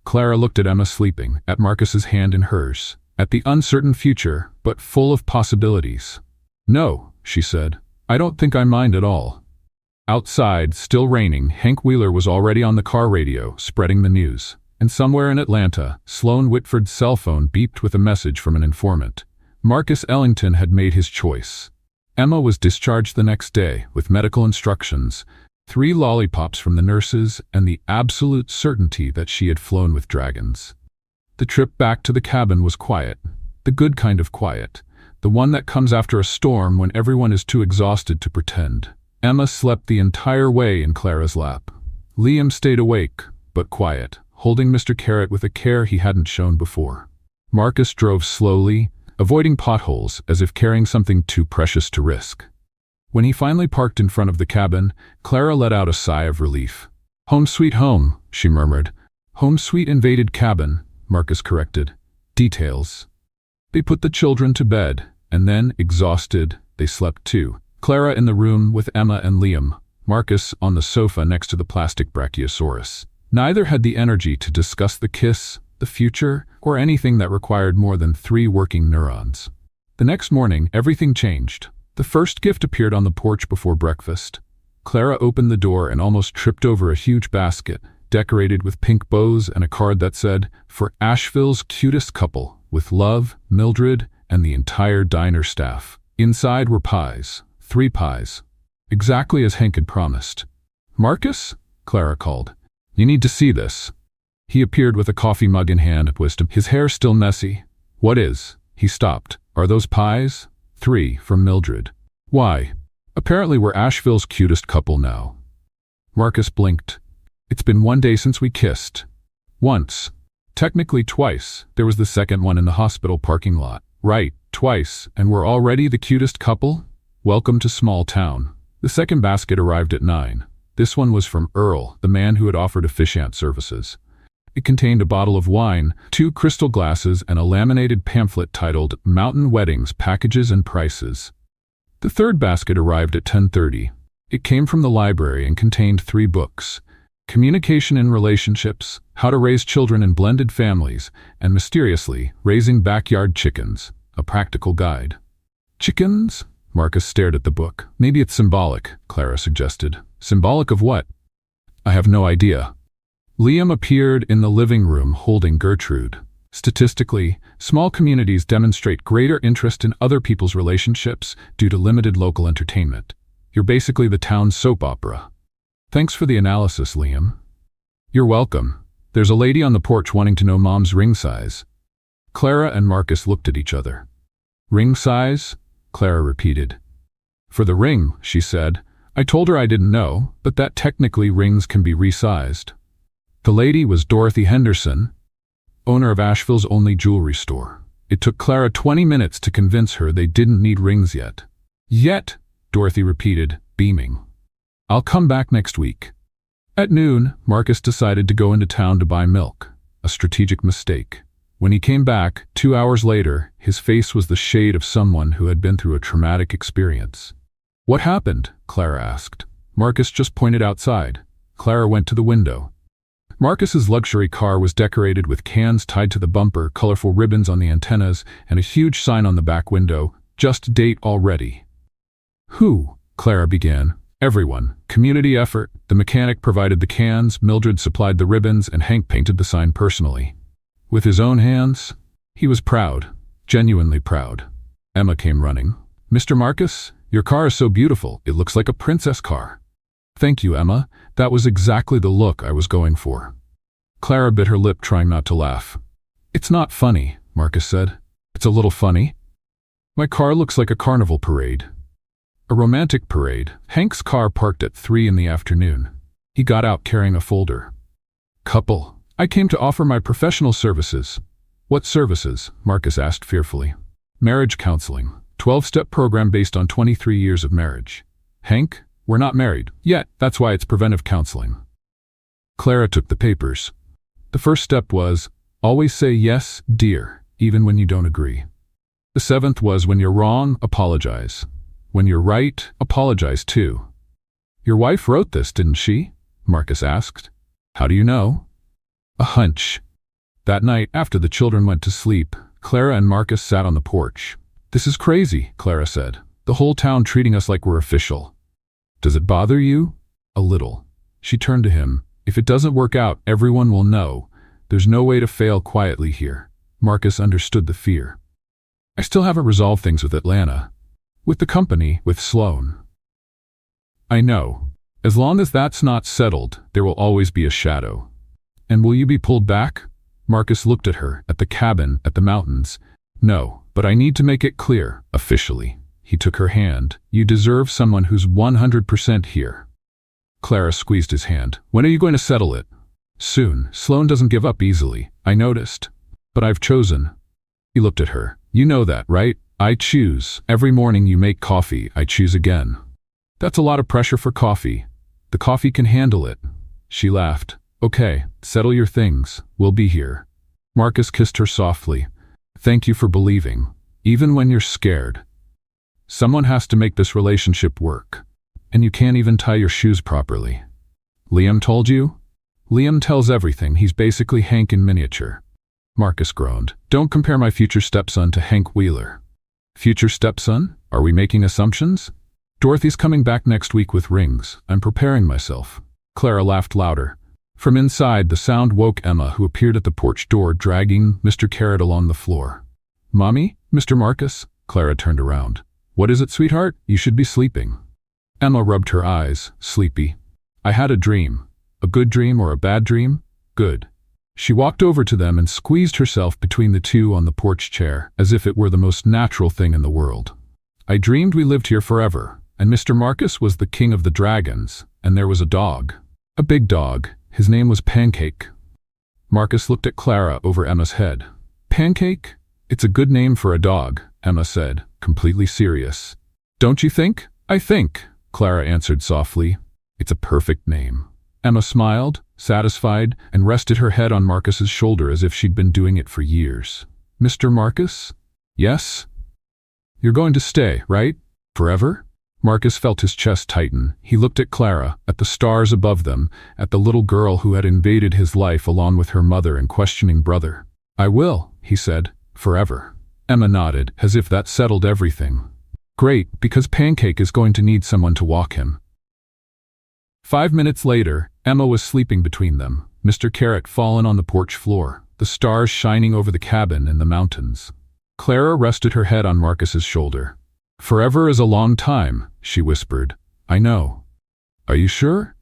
Clara looked at Emma sleeping, at Marcus's hand in hers, at the uncertain future, but full of possibilities. No, she said. I don't think I mind at all. Outside, still raining, Hank Wheeler was already on the car radio, spreading the news. And somewhere in Atlanta, Sloan Whitford's cell phone beeped with a message from an informant. Marcus Ellington had made his choice. Emma was discharged the next day, with medical instructions, 3 lollipops from the nurses, and the absolute certainty that she had flown with dragons. The trip back to the cabin was quiet. The good kind of quiet. The one that comes after a storm when everyone is too exhausted to pretend. Emma slept the entire way in Clara's lap. Liam stayed awake, but quiet, holding Mr. Carrot with a care he hadn't shown before. Marcus drove slowly, avoiding potholes as if carrying something too precious to risk. When he finally parked in front of the cabin, Clara let out a sigh of relief. Home sweet home, she murmured. Home sweet invaded cabin, Marcus corrected. Details. They put the children to bed, and then, exhausted, they slept too. Clara in the room with Emma and Liam, Marcus on the sofa next to the plastic brachiosaurus. Neither had the energy to discuss the kiss, the future, or anything that required more than 3 working neurons. The next morning, everything changed. The first gift appeared on the porch before breakfast. Clara opened the door and almost tripped over a huge basket, decorated with pink bows and a card that said, For Asheville's cutest couple, with love, Mildred, and the entire diner staff. Inside were pies. 3 pies. Exactly as Hank had promised. Marcus? Clara called. You need to see this. He appeared with a coffee mug in hand, wisdom, his hair still messy. What is? He stopped. Are those pies? 3 from Mildred. Why? Apparently we're Asheville's cutest couple now. Marcus blinked. It's been 1 day since we kissed. Once. Technically twice. There was the second one in the hospital parking lot. Right, twice, and we're already the cutest couple? Welcome to small town. The second basket arrived at 9. This one was from Earl, the man who had offered officiant services. It contained a bottle of wine, 2 crystal glasses, and a laminated pamphlet titled Mountain Weddings, Packages and Prices. The third basket arrived at 10:30. It came from the library and contained 3 books. Communication in Relationships, How to Raise Children in Blended Families, and mysteriously, Raising Backyard Chickens, a practical guide. Chickens? Marcus stared at the book. Maybe it's symbolic, Clara suggested. Symbolic of what? I have no idea. Liam appeared in the living room holding Gertrude. Statistically, small communities demonstrate greater interest in other people's relationships due to limited local entertainment. You're basically the town's soap opera. Thanks for the analysis, Liam. You're welcome. There's a lady on the porch wanting to know Mom's ring size. Clara and Marcus looked at each other. Ring size? Clara repeated. For the ring, she said. I told her I didn't know, but that technically rings can be resized. The lady was Dorothy Henderson, owner of Asheville's only jewelry store. It took Clara 20 minutes to convince her they didn't need rings yet. Yet, Dorothy repeated, beaming. I'll come back next week. At noon, Marcus decided to go into town to buy milk. A strategic mistake. When he came back, 2 hours later, his face was the shade of someone who had been through a traumatic experience. "What happened?" Clara asked. Marcus just pointed outside. Clara went to the window. Marcus's luxury car was decorated with cans tied to the bumper, colorful ribbons on the antennas, and a huge sign on the back window, "Just date already." "Who?" Clara began. "Everyone. Community effort. The mechanic provided the cans, Mildred supplied the ribbons, and Hank painted the sign personally. With his own hands." He was proud. Genuinely proud. Emma came running. "Mr. Marcus, your car is so beautiful. It looks like a princess car." "Thank you, Emma. That was exactly the look I was going for." Clara bit her lip, trying not to laugh. "It's not funny," Marcus said. "It's a little funny. My car looks like a carnival parade. A romantic parade." Hank's car parked at 3 in the afternoon. He got out carrying a folder. "Couple. I came to offer my professional services." "What services?" Marcus asked fearfully. "Marriage counseling. 12-step program based on 23 years of marriage." "Hank, we're not married yet. That's why it's preventive counseling." Clara took the papers. The first step was, always say yes, dear, even when you don't agree. The 7th was, when you're wrong, apologize. When you're right, apologize too. "Your wife wrote this, didn't she?" Marcus asked. "How do you know?" "A hunch." That night, after the children went to sleep, Clara and Marcus sat on the porch. "This is crazy," Clara said. "The whole town treating us like we're official." "Does it bother you?" "A little." She turned to him. "If it doesn't work out, everyone will know. There's no way to fail quietly here." Marcus understood the fear. "I still haven't resolved things with Atlanta. With the company, with Sloan." "I know. As long as that's not settled, there will always be a shadow." "And will you be pulled back?" Marcus looked at her, at the cabin, at the mountains. "No, but I need to make it clear, officially." He took her hand. "You deserve someone who's 100% here." Clara squeezed his hand. "When are you going to settle it?" "Soon. Sloan doesn't give up easily. I noticed. But I've chosen." He looked at her. "You know that, right? I choose. Every morning you make coffee, I choose again." "That's a lot of pressure for coffee." "The coffee can handle it." She laughed. "Okay, settle your things. We'll be here." Marcus kissed her softly. "Thank you for believing, even when you're scared. Someone has to make this relationship work. And you can't even tie your shoes properly." "Liam told you?" "Liam tells everything. He's basically Hank in miniature." Marcus groaned. "Don't compare my future stepson to Hank Wheeler." "Future stepson? Are we making assumptions?" "Dorothy's coming back next week with rings. I'm preparing myself." Clara laughed louder. From inside, the sound woke Emma, who appeared at the porch door, dragging Mr. Carrot along the floor. "Mommy? Mr. Marcus?" Clara turned around. "What is it, sweetheart? You should be sleeping." Emma rubbed her eyes, sleepy. "I had a dream. A good dream or a bad dream? Good." She walked over to them and squeezed herself between the two on the porch chair, as if it were the most natural thing in the world. "I dreamed we lived here forever, and Mr. Marcus was the king of the dragons, and there was a dog. A big dog. His name was Pancake." Marcus looked at Clara over Emma's head. "Pancake? It's a good name for a dog," Emma said, completely serious. "Don't you think?" "I think," Clara answered softly. "It's a perfect name." Emma smiled, satisfied, and rested her head on Marcus's shoulder as if she'd been doing it for years. "Mr. Marcus?" "Yes?" "You're going to stay, right? Forever?" Marcus felt his chest tighten. He looked at Clara, at the stars above them, at the little girl who had invaded his life along with her mother and questioning brother. "I will," he said, "forever." Emma nodded, as if that settled everything. "Great, because Pancake is going to need someone to walk him." 5 minutes later, Emma was sleeping between them, Mr. Carrot fallen on the porch floor, the stars shining over the cabin and the mountains. Clara rested her head on Marcus's shoulder. "Forever is a long time," she whispered. "I know." "Are you sure?"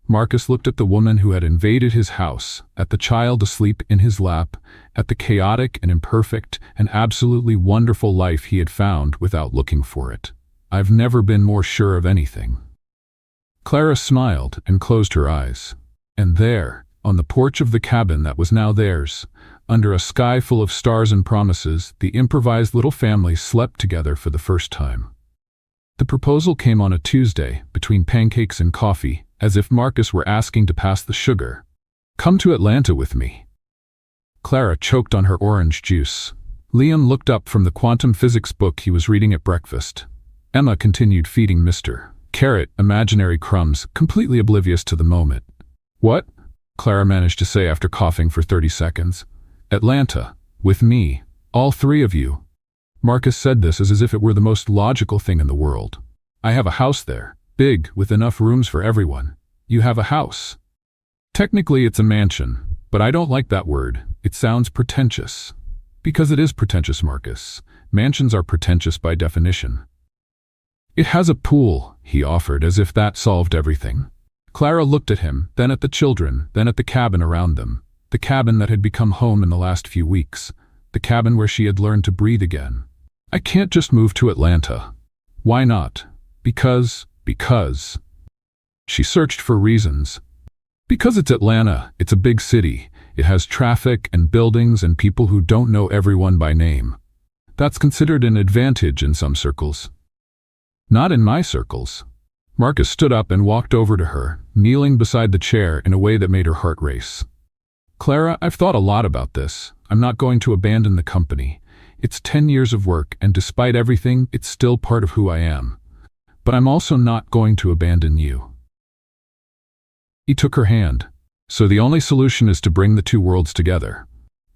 Marcus looked at the woman who had invaded his house, at the child asleep in his lap, at the chaotic and imperfect and absolutely wonderful life he had found without looking for it. "I've never been more sure of anything." Clara smiled and closed her eyes. And there, on the porch of the cabin that was now theirs, under a sky full of stars and promises, the improvised little family slept together for the first time. The proposal came on a Tuesday, between pancakes and coffee, as if Marcus were asking to pass the sugar. "Come to Atlanta with me." Clara choked on her orange juice. Liam looked up from the quantum physics book he was reading at breakfast. Emma continued feeding Mr. Carrot imaginary crumbs, completely oblivious to the moment. "What?" Clara managed to say after coughing for 30 seconds. "Atlanta. With me. All three of you." Marcus said this as if it were the most logical thing in the world. "I have a house there. Big, with enough rooms for everyone. You have a house." "Technically it's a mansion, but I don't like that word. It sounds pretentious." "Because it is pretentious, Marcus. Mansions are pretentious by definition." "It has a pool," he offered, as if that solved everything. Clara looked at him, then at the children, then at the cabin around them. The cabin that had become home in the last few weeks. The cabin where she had learned to breathe again. "I can't just move to Atlanta." "Why not?" Because. She searched for reasons. "Because it's Atlanta. It's a big city. It has traffic and buildings and people who don't know everyone by name. That's considered an advantage in some circles." "Not in my circles." Marcus stood up and walked over to her, kneeling beside the chair in a way that made her heart race. "Clara, I've thought a lot about this. I'm not going to abandon the company. It's 10 years of work, and despite everything, it's still part of who I am. But I'm also not going to abandon you." He took her hand. "So the only solution is to bring the two worlds together.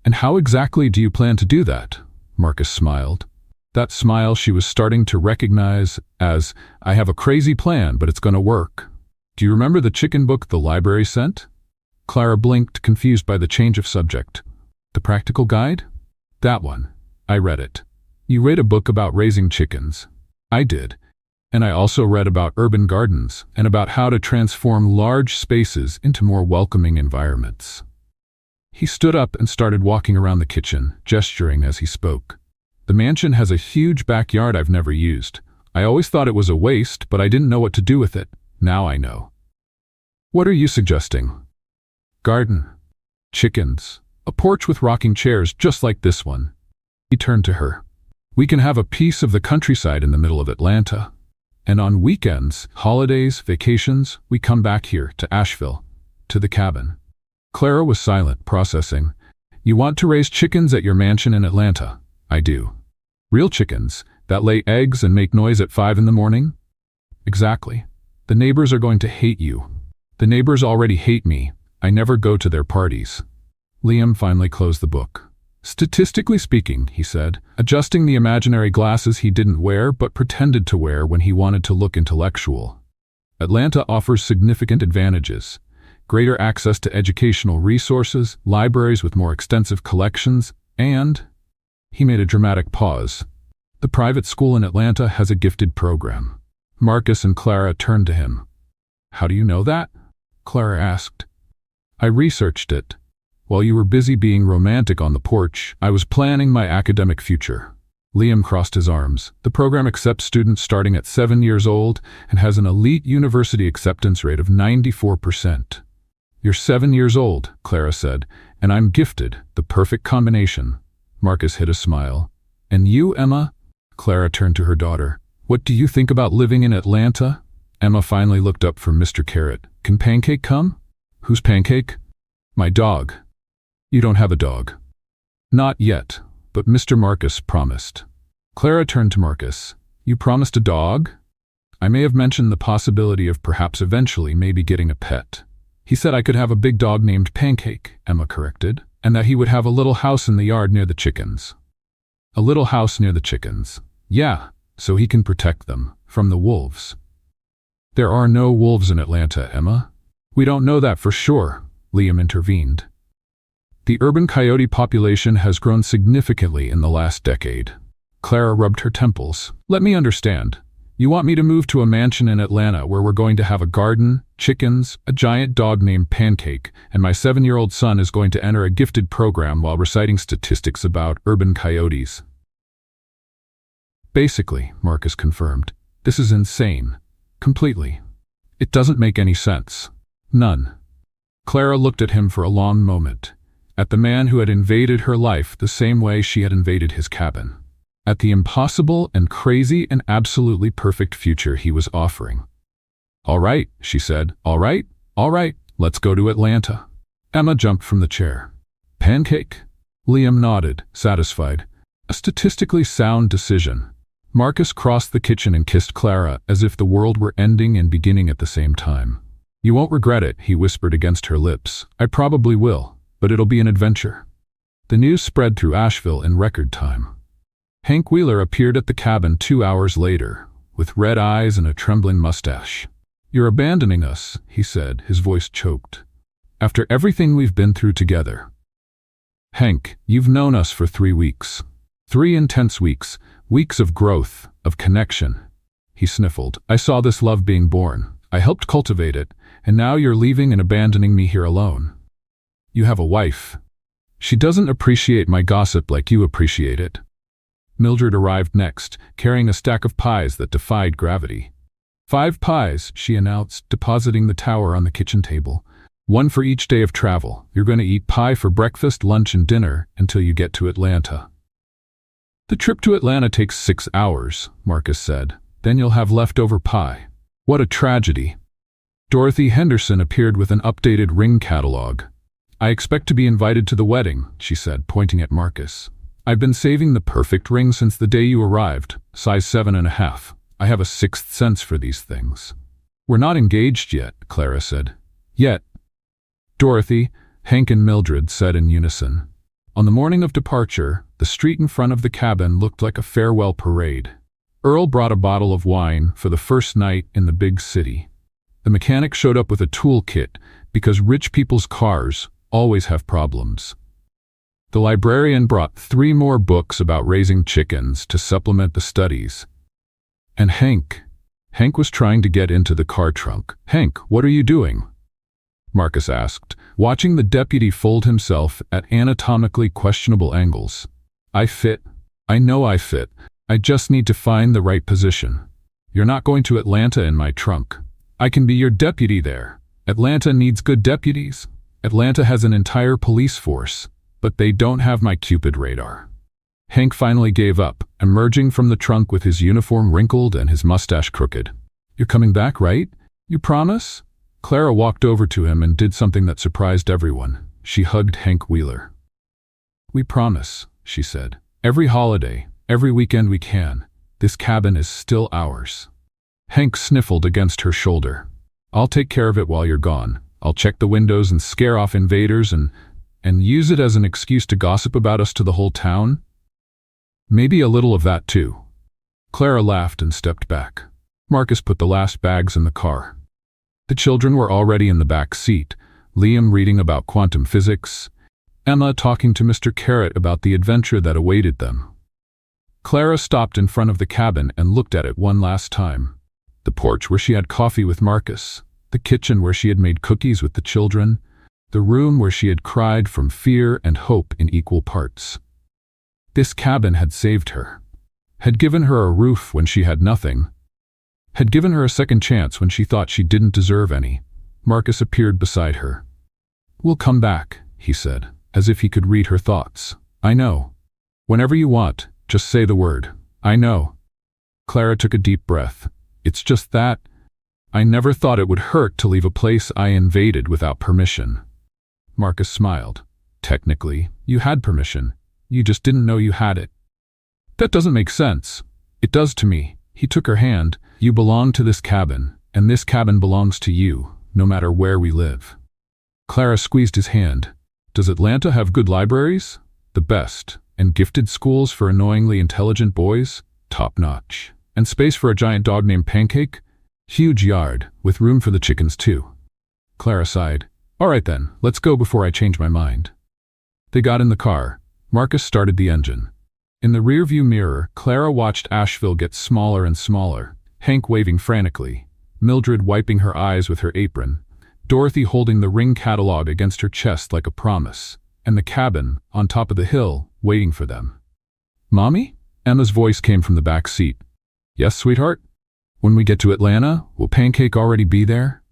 And how exactly do you plan to do that?" Marcus smiled. That smile she was starting to recognize as, "I have a crazy plan, but it's going to work. Do you remember the chicken book the library sent?" Clara blinked, confused by the change of subject. "The practical guide?" "That one. I read it." "You read a book about raising chickens." "I did. And I also read about urban gardens and about how to transform large spaces into more welcoming environments." He stood up and started walking around the kitchen, gesturing as he spoke. "The mansion has a huge backyard I've never used. I always thought it was a waste, but I didn't know what to do with it. Now I know." "What are you suggesting?" "Garden. Chickens. A porch with rocking chairs just like this one." He turned to her. "We can have a piece of the countryside in the middle of Atlanta. And on weekends, holidays, vacations, we come back here to Asheville, to the cabin." Clara was silent, processing. "You want to raise chickens at your mansion in Atlanta?" "I do." "Real chickens, that lay eggs and make noise at 5 in the morning?" "Exactly. The neighbors are going to hate you." "The neighbors already hate me. I never go to their parties." Liam finally closed the book. "Statistically speaking," he said, adjusting the imaginary glasses he didn't wear but pretended to wear when he wanted to look intellectual, "Atlanta offers significant advantages. Greater access to educational resources, libraries with more extensive collections, and—" He made a dramatic pause. "The private school in Atlanta has a gifted program." Marcus and Clara turned to him. "How do you know that?" Clara asked. "I researched it. While you were busy being romantic on the porch, I was planning my academic future." Liam crossed his arms. "The program accepts students starting at 7 years old and has an elite university acceptance rate of 94%. "You're 7 years old," Clara said, "and I'm gifted, the perfect combination." Marcus hid a smile. "And you, Emma?" Clara turned to her daughter. "What do you think about living in Atlanta?" Emma finally looked up from Mr. Carrot. "Can Pancake come?" "Who's Pancake?" "My dog." "You don't have a dog." "Not yet, but Mr. Marcus promised." Clara turned to Marcus. "You promised a dog?" "I may have mentioned the possibility of perhaps eventually maybe getting a pet." "He said I could have a big dog named Pancake," Emma corrected, "and that he would have a little house in the yard near the chickens." "A little house near the chickens." "Yeah, so he can protect them from the wolves." "There are no wolves in Atlanta, Emma." "We don't know that for sure," Liam intervened. "The urban coyote population has grown significantly in the last decade." Clara rubbed her temples. "Let me understand. You want me to move to a mansion in Atlanta where we're going to have a garden, chickens, a giant dog named Pancake, and my 7-year-old son is going to enter a gifted program while reciting statistics about urban coyotes." "Basically," Marcus confirmed, "this is insane. Completely. It doesn't make any sense." "None." Clara looked at him for a long moment. At the man who had invaded her life the same way she had invaded his cabin. At the impossible and crazy and absolutely perfect future he was offering. "All right," she said. All right, let's go to Atlanta." Emma jumped from the chair. "Pancake?" Liam nodded, satisfied. A statistically sound decision. Marcus crossed the kitchen and kissed Clara as if the world were ending and beginning at the same time. "You won't regret it," he whispered against her lips. "I probably will, but it'll be an adventure." The news spread through Asheville in record time. Hank Wheeler appeared at the cabin 2 hours later, with red eyes and a trembling mustache. "You're abandoning us," he said, his voice choked. "After everything we've been through together." "Hank, you've known us for 3 weeks. 3 intense weeks, weeks of growth, of connection." He sniffled. "I saw this love being born. I helped cultivate it, and now you're leaving and abandoning me here alone. You have a wife. She doesn't appreciate my gossip like you appreciate it." Mildred arrived next, carrying a stack of pies that defied gravity. 5 pies, she announced, depositing the tower on the kitchen table. 1 for each day of travel. You're going to eat pie for breakfast, lunch, and dinner until you get to Atlanta. "The trip to Atlanta takes 6 hours, Marcus said. "Then you'll have leftover pie." "What a tragedy." Dorothy Henderson appeared with an updated ring catalog. "I expect to be invited to the wedding," she said, pointing at Marcus. "I've been saving the perfect ring since the day you arrived, size 7.5. I have a sixth sense for these things." "We're not engaged yet," Clara said. "Yet." Dorothy, Hank and Mildred said in unison. On the morning of departure, the street in front of the cabin looked like a farewell parade. Earl brought a bottle of wine for the first night in the big city. The mechanic showed up with a toolkit because rich people's cars always have problems. The librarian brought 3 more books about raising chickens to supplement the studies. And Hank was trying to get into the car trunk. "Hank, what are you doing?" Marcus asked, watching the deputy fold himself at anatomically questionable angles. "I fit. I know I fit. I just need to find the right position. You're not going to Atlanta in my trunk. I can be your deputy there. Atlanta needs good deputies. Atlanta has an entire police force, but they don't have my Cupid radar." Hank finally gave up, emerging from the trunk with his uniform wrinkled and his mustache crooked. "You're coming back, right? You promise?" Clara walked over to him and did something that surprised everyone. She hugged Hank Wheeler. "We promise," she said. "Every holiday, every weekend we can. This cabin is still ours." Hank sniffled against her shoulder. "I'll take care of it while you're gone. I'll check the windows and scare off invaders and use it as an excuse to gossip about us to the whole town." "Maybe a little of that too." Clara laughed and stepped back. Marcus put the last bags in the car. The children were already in the back seat, Liam reading about quantum physics, Emma talking to Mr. Carrot about the adventure that awaited them. Clara stopped in front of the cabin and looked at it one last time. The porch where she had coffee with Marcus, the kitchen where she had made cookies with the children, the room where she had cried from fear and hope in equal parts. This cabin had saved her, had given her a roof when she had nothing, had given her a second chance when she thought she didn't deserve any. Marcus appeared beside her. "We'll come back," he said, as if he could read her thoughts. "I know. Whenever you want, just say the word. I know." Clara took a deep breath. "It's just that I never thought it would hurt to leave a place I invaded without permission." Marcus smiled. "Technically, you had permission. You just didn't know you had it." "That doesn't make sense." "It does to me." He took her hand. "You belong to this cabin, and this cabin belongs to you, no matter where we live." Clara squeezed his hand. "Does Atlanta have good libraries?" "The best. And gifted schools for annoyingly intelligent boys?" "Top-notch. And space for a giant dog named Pancake?" "Huge yard, with room for the chickens too." Clara sighed. "All right then, let's go before I change my mind." They got in the car. Marcus started the engine. In the rearview mirror, Clara watched Asheville get smaller and smaller, Hank waving frantically, Mildred wiping her eyes with her apron, Dorothy holding the ring catalog against her chest like a promise, and the cabin, on top of the hill, waiting for them. "Mommy?" Emma's voice came from the back seat. "Yes, sweetheart? When we get to Atlanta, will Pancake already be there?"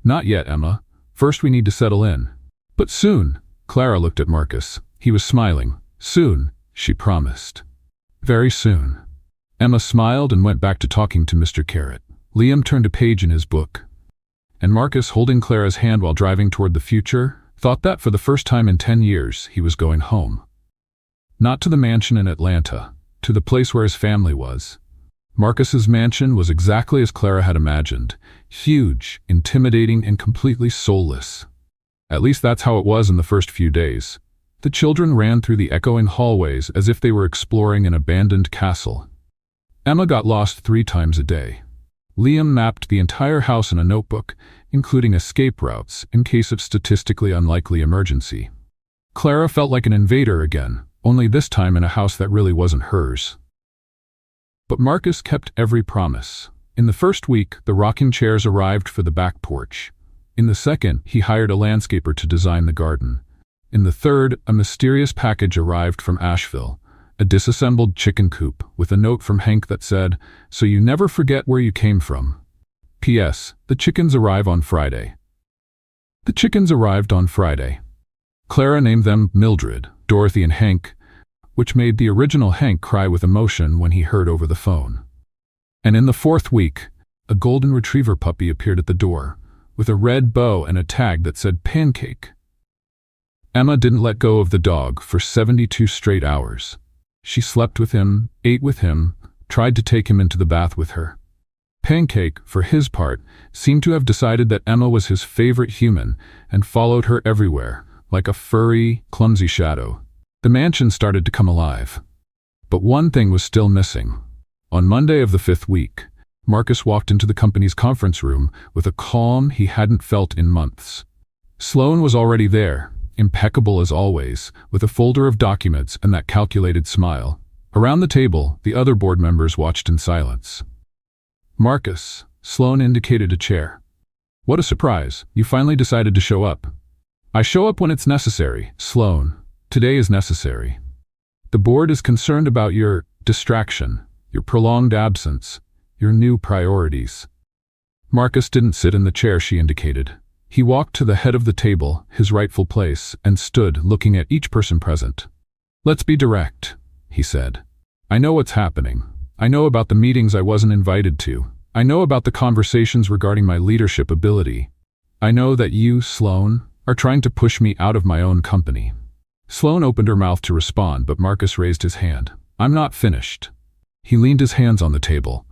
"Not yet, Emma. First we need to settle in." "But soon." Clara looked at Marcus. He was smiling. "Soon," she promised. "Very soon." Emma smiled and went back to talking to Mr. Carrot. Liam turned a page in his book. And Marcus, holding Clara's hand while driving toward the future, thought that for the first time in 10 years he was going home. Not to the mansion in Atlanta, to the place where his family was. Marcus's mansion was exactly as Clara had imagined, huge, intimidating, and completely soulless. At least that's how it was in the first few days. The children ran through the echoing hallways as if they were exploring an abandoned castle. Emma got lost 3 times a day. Liam mapped the entire house in a notebook, including escape routes in case of statistically unlikely emergency. Clara felt like an invader again, only this time in a house that really wasn't hers. But Marcus kept every promise. In the first week, the rocking chairs arrived for the back porch. In the second, he hired a landscaper to design the garden. In the third, a mysterious package arrived from Asheville, a disassembled chicken coop with a note from Hank that said, "So you never forget where you came from. P.S. The chickens arrive on Friday." The chickens arrived on Friday. Clara named them Mildred, Dorothy, and Hank, which made the original Hank cry with emotion when he heard over the phone. And in the 4th week, a golden retriever puppy appeared at the door, with a red bow and a tag that said Pancake. Emma didn't let go of the dog for 72 straight hours. She slept with him, ate with him, tried to take him into the bath with her. Pancake, for his part, seemed to have decided that Emma was his favorite human and followed her everywhere, like a furry, clumsy shadow. The mansion started to come alive. But one thing was still missing. On Monday of the 5th week, Marcus walked into the company's conference room with a calm he hadn't felt in months. Sloane was already there, impeccable as always, with a folder of documents and that calculated smile. Around the table, the other board members watched in silence. "Marcus," Sloane indicated a chair. "What a surprise, you finally decided to show up." "I show up when it's necessary, Sloane. Today is necessary. The board is concerned about your distraction, your prolonged absence, your new priorities." Marcus didn't sit in the chair she indicated. He walked to the head of the table, his rightful place, and stood looking at each person present. "Let's be direct," he said. "I know what's happening. I know about the meetings I wasn't invited to. I know about the conversations regarding my leadership ability. I know that you, Sloane, are trying to push me out of my own company." Sloane opened her mouth to respond, but Marcus raised his hand. "I'm not finished." He leaned his hands on the table.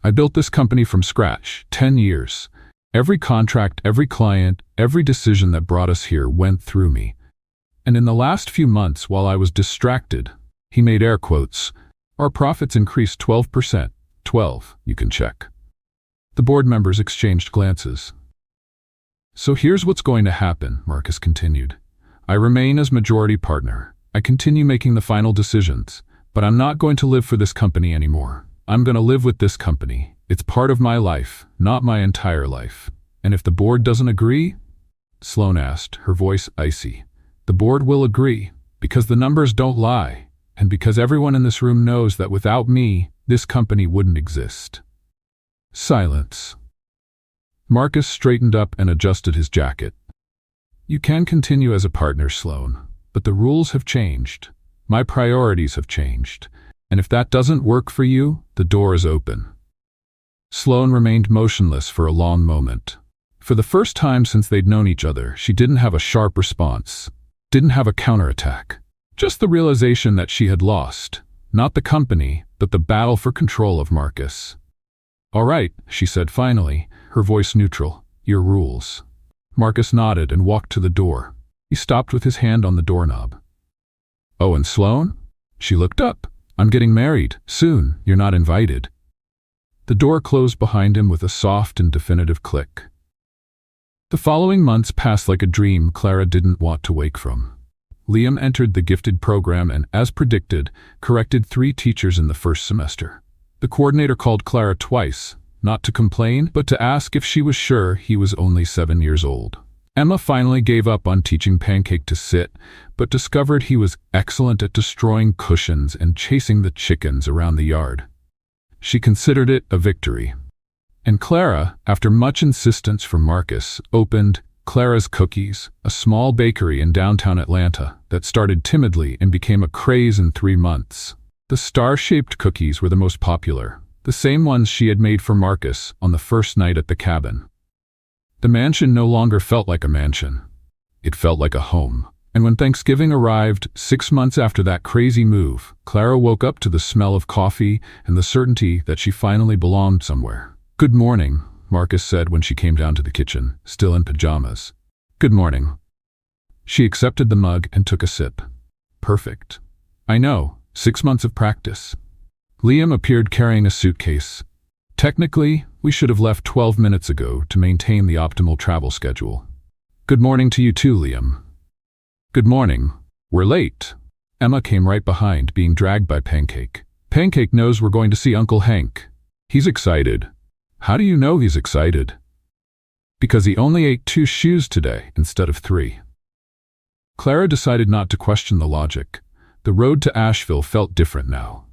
"I built this company from scratch, 10 years. Every contract, every client, every decision that brought us here went through me. And in the last few months, while I was distracted," he made air quotes, "our profits increased 12%. 12, you can check." The board members exchanged glances. "So here's what's going to happen," Marcus continued. "I remain as majority partner. I continue making the final decisions, but I'm not going to live for this company anymore. I'm going to live with this company. It's part of my life, not my entire life. And if the board doesn't agree?" Sloane asked, her voice icy. "The board will agree, because the numbers don't lie, and because everyone in this room knows that without me, this company wouldn't exist." Silence. Marcus straightened up and adjusted his jacket. "You can continue as a partner, Sloane, but the rules have changed. My priorities have changed. And if that doesn't work for you, the door is open." Sloane remained motionless for a long moment. For the first time since they'd known each other, she didn't have a sharp response, didn't have a counterattack. Just the realization that she had lost, not the company, but the battle for control of Marcus. "All right," she said finally, her voice neutral. "Your rules." Marcus nodded and walked to the door. He stopped with his hand on the doorknob. "Oh, and Sloane?" She looked up. "I'm getting married. Soon. You're not invited." The door closed behind him with a soft and definitive click. The following months passed like a dream Clara didn't want to wake from. Liam entered the gifted program and, as predicted, corrected 3 teachers in the first semester. The coordinator called Clara twice, not to complain, but to ask if she was sure he was only 7 years old. Emma finally gave up on teaching Pancake to sit, but discovered he was excellent at destroying cushions and chasing the chickens around the yard. She considered it a victory. And Clara, after much insistence from Marcus, opened Clara's Cookies, a small bakery in downtown Atlanta that started timidly and became a craze in 3 months. The star-shaped cookies were the most popular, the same ones she had made for Marcus on the first night at the cabin. The mansion no longer felt like a mansion. It felt like a home. And when Thanksgiving arrived, 6 months after that crazy move, Clara woke up to the smell of coffee and the certainty that she finally belonged somewhere. "Good morning," Marcus said when she came down to the kitchen, still in pajamas. "Good morning." She accepted the mug and took a sip. "Perfect. I know, 6 months of practice." Liam appeared carrying a suitcase. "Technically, we should have left 12 minutes ago to maintain the optimal travel schedule." "Good morning to you too, Liam." "Good morning. We're late." Emma came right behind, being dragged by Pancake. "Pancake knows we're going to see Uncle Hank. He's excited." "How do you know he's excited?" "Because he only ate 2 shoes today instead of 3. Clara decided not to question the logic. The road to Asheville felt different now.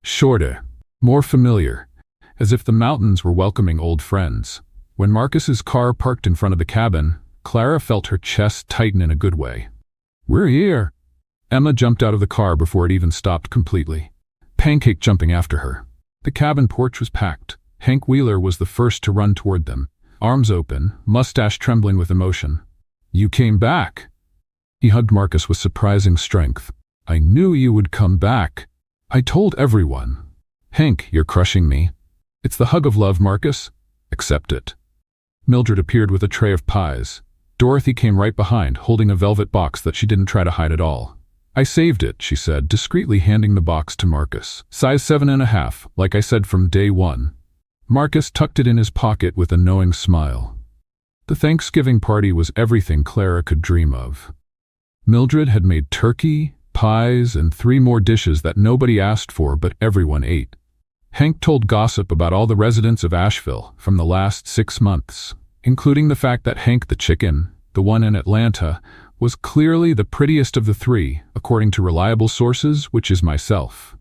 Shorter, more familiar, as if the mountains were welcoming old friends. When Marcus's car parked in front of the cabin, Clara felt her chest tighten in a good way. "We're here." Emma jumped out of the car before it even stopped completely, Pancake jumping after her. The cabin porch was packed. Hank Wheeler was the first to run toward them, arms open, mustache trembling with emotion. "You came back." He hugged Marcus with surprising strength. "I knew you would come back. I told everyone." "Hank, you're crushing me." "It's the hug of love, Marcus. Accept it." Mildred appeared with a tray of pies. Dorothy came right behind, holding a velvet box that she didn't try to hide at all. "I saved it," she said, discreetly handing the box to Marcus. "Size 7.5, like I said from day one." Marcus tucked it in his pocket with a knowing smile. The Thanksgiving party was everything Clara could dream of. Mildred had made turkey, pies, and 3 more dishes that nobody asked for but everyone ate. Hank told gossip about all the residents of Asheville from the last 6 months, including the fact that Hank the chicken, the one in Atlanta, was clearly the prettiest of the 3, according to reliable sources, which is myself.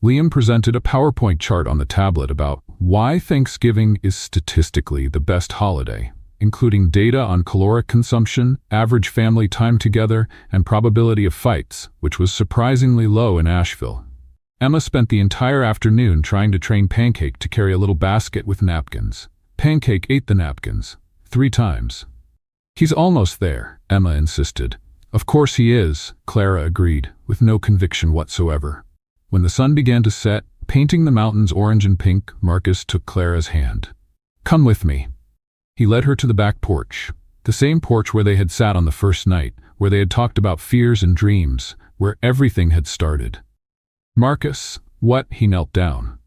Liam presented a PowerPoint chart on the tablet about why Thanksgiving is statistically the best holiday, including data on caloric consumption, average family time together, and probability of fights, which was surprisingly low in Asheville. Emma spent the entire afternoon trying to train Pancake to carry a little basket with napkins. Pancake ate the napkins 3 times. "He's almost there," Emma insisted. "Of course he is," Clara agreed, with no conviction whatsoever. When the sun began to set, painting the mountains orange and pink, Marcus took Clara's hand. "Come with me." He led her to the back porch, the same porch where they had sat on the first night, where they had talked about fears and dreams, where everything had started. "Marcus, what?" He knelt down.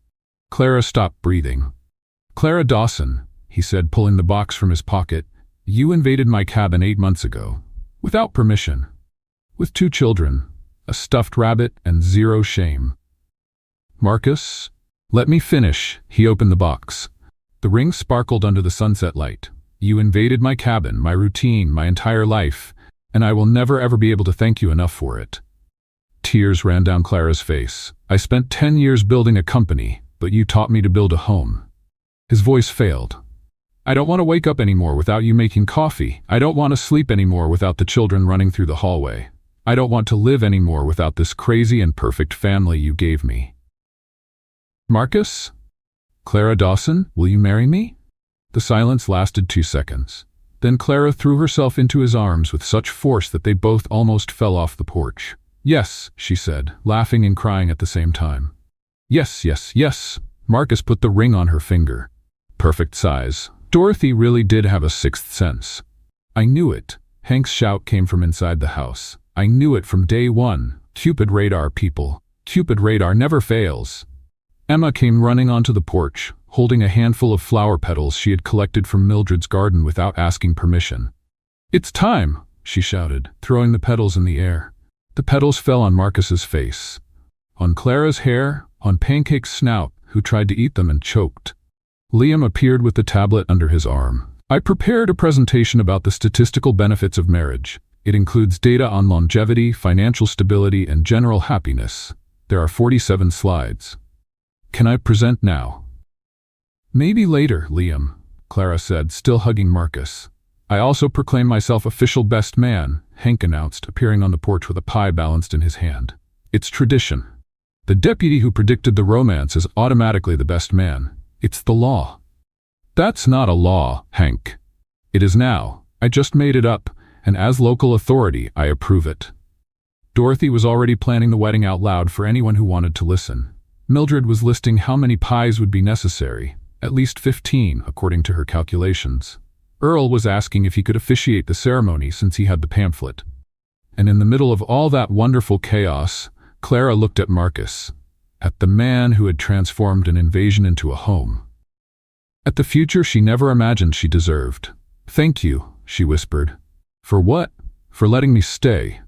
Clara stopped breathing. "Clara Dawson," he said, pulling the box from his pocket, "you invaded my cabin 8 months ago, without permission, with 2 children, a stuffed rabbit, and 0 shame." "Marcus, let me finish." He opened the box. The ring sparkled under the sunset light. "You invaded my cabin, my routine, my entire life, and I will never ever be able to thank you enough for it." Tears ran down Clara's face. "I spent 10 years building a company, but you taught me to build a home." His voice failed. "I don't want to wake up anymore without you making coffee. I don't want to sleep anymore without the children running through the hallway. I don't want to live anymore without this crazy and perfect family you gave me." "Marcus? Clara Dawson, will you marry me?" The silence lasted 2 seconds. Then Clara threw herself into his arms with such force that they both almost fell off the porch. "Yes," she said, laughing and crying at the same time. "Yes, yes, yes." Marcus put the ring on her finger. "Perfect size." Dorothy really did have a 6th sense. "I knew it." Hank's shout came from inside the house. "I knew it from day one. Cupid radar, people. Cupid radar never fails." Emma came running onto the porch, holding a handful of flower petals she had collected from Mildred's garden without asking permission. "It's time," she shouted, throwing the petals in the air. The petals fell on Marcus's face, on Clara's hair, on Pancake's snout, who tried to eat them and choked. Liam appeared with the tablet under his arm. "I prepared a presentation about the statistical benefits of marriage. It includes data on longevity, financial stability, and general happiness. There are 47 slides. Can I present now?" "Maybe later, Liam," Clara said, still hugging Marcus. "I also proclaim myself official best man," Hank announced, appearing on the porch with a pie balanced in his hand. "It's tradition. The deputy who predicted the romance is automatically the best man. It's the law." "That's not a law, Hank." "It is now. I just made it up, and as local authority, I approve it." Dorothy was already planning the wedding out loud for anyone who wanted to listen. Mildred was listing how many pies would be necessary, at least 15, according to her calculations. Earl was asking if he could officiate the ceremony since he had the pamphlet. And in the middle of all that wonderful chaos, Clara looked at Marcus, at the man who had transformed an invasion into a home. At the future she never imagined she deserved. "Thank you," she whispered. "For what?" "For letting me stay.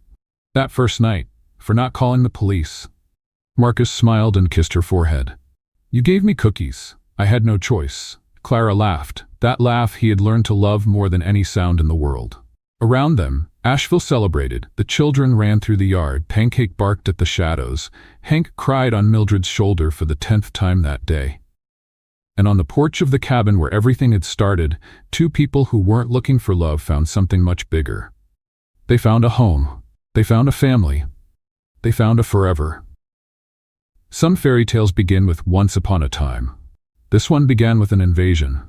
That first night. For not calling the police." Marcus smiled and kissed her forehead. "You gave me cookies. I had no choice." Clara laughed, that laugh he had learned to love more than any sound in the world. Around them, Asheville celebrated. The children ran through the yard. Pancake barked at the shadows. Hank cried on Mildred's shoulder for the 10th time that day. And on the porch of the cabin where everything had started, two people who weren't looking for love found something much bigger. They found a home. They found a family. They found a forever. Some fairy tales begin with once upon a time. This one began with an invasion.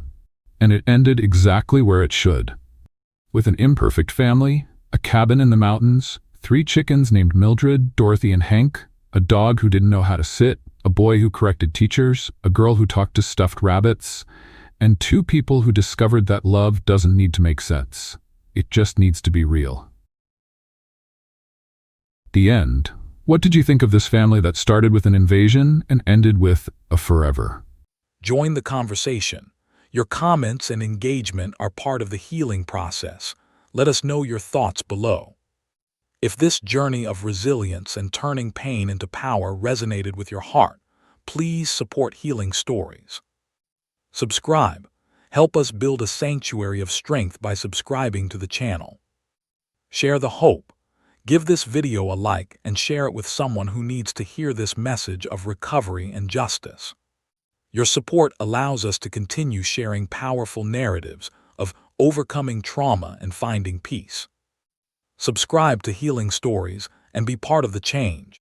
And it ended exactly where it should. With an imperfect family, a cabin in the mountains, 3 chickens named Mildred, Dorothy, and Hank, a dog who didn't know how to sit, a boy who corrected teachers, a girl who talked to stuffed rabbits, and 2 people who discovered that love doesn't need to make sense. It just needs to be real. The end. What did you think of this family that started with an invasion and ended with a forever? Join the conversation. Your comments and engagement are part of the healing process. Let us know your thoughts below. If this journey of resilience and turning pain into power resonated with your heart, please support Healing Stories. Subscribe. Help us build a sanctuary of strength by subscribing to the channel. Share the hope. Give this video a like and share it with someone who needs to hear this message of recovery and justice. Your support allows us to continue sharing powerful narratives of overcoming trauma and finding peace. Subscribe to Healing Stories and be part of the change.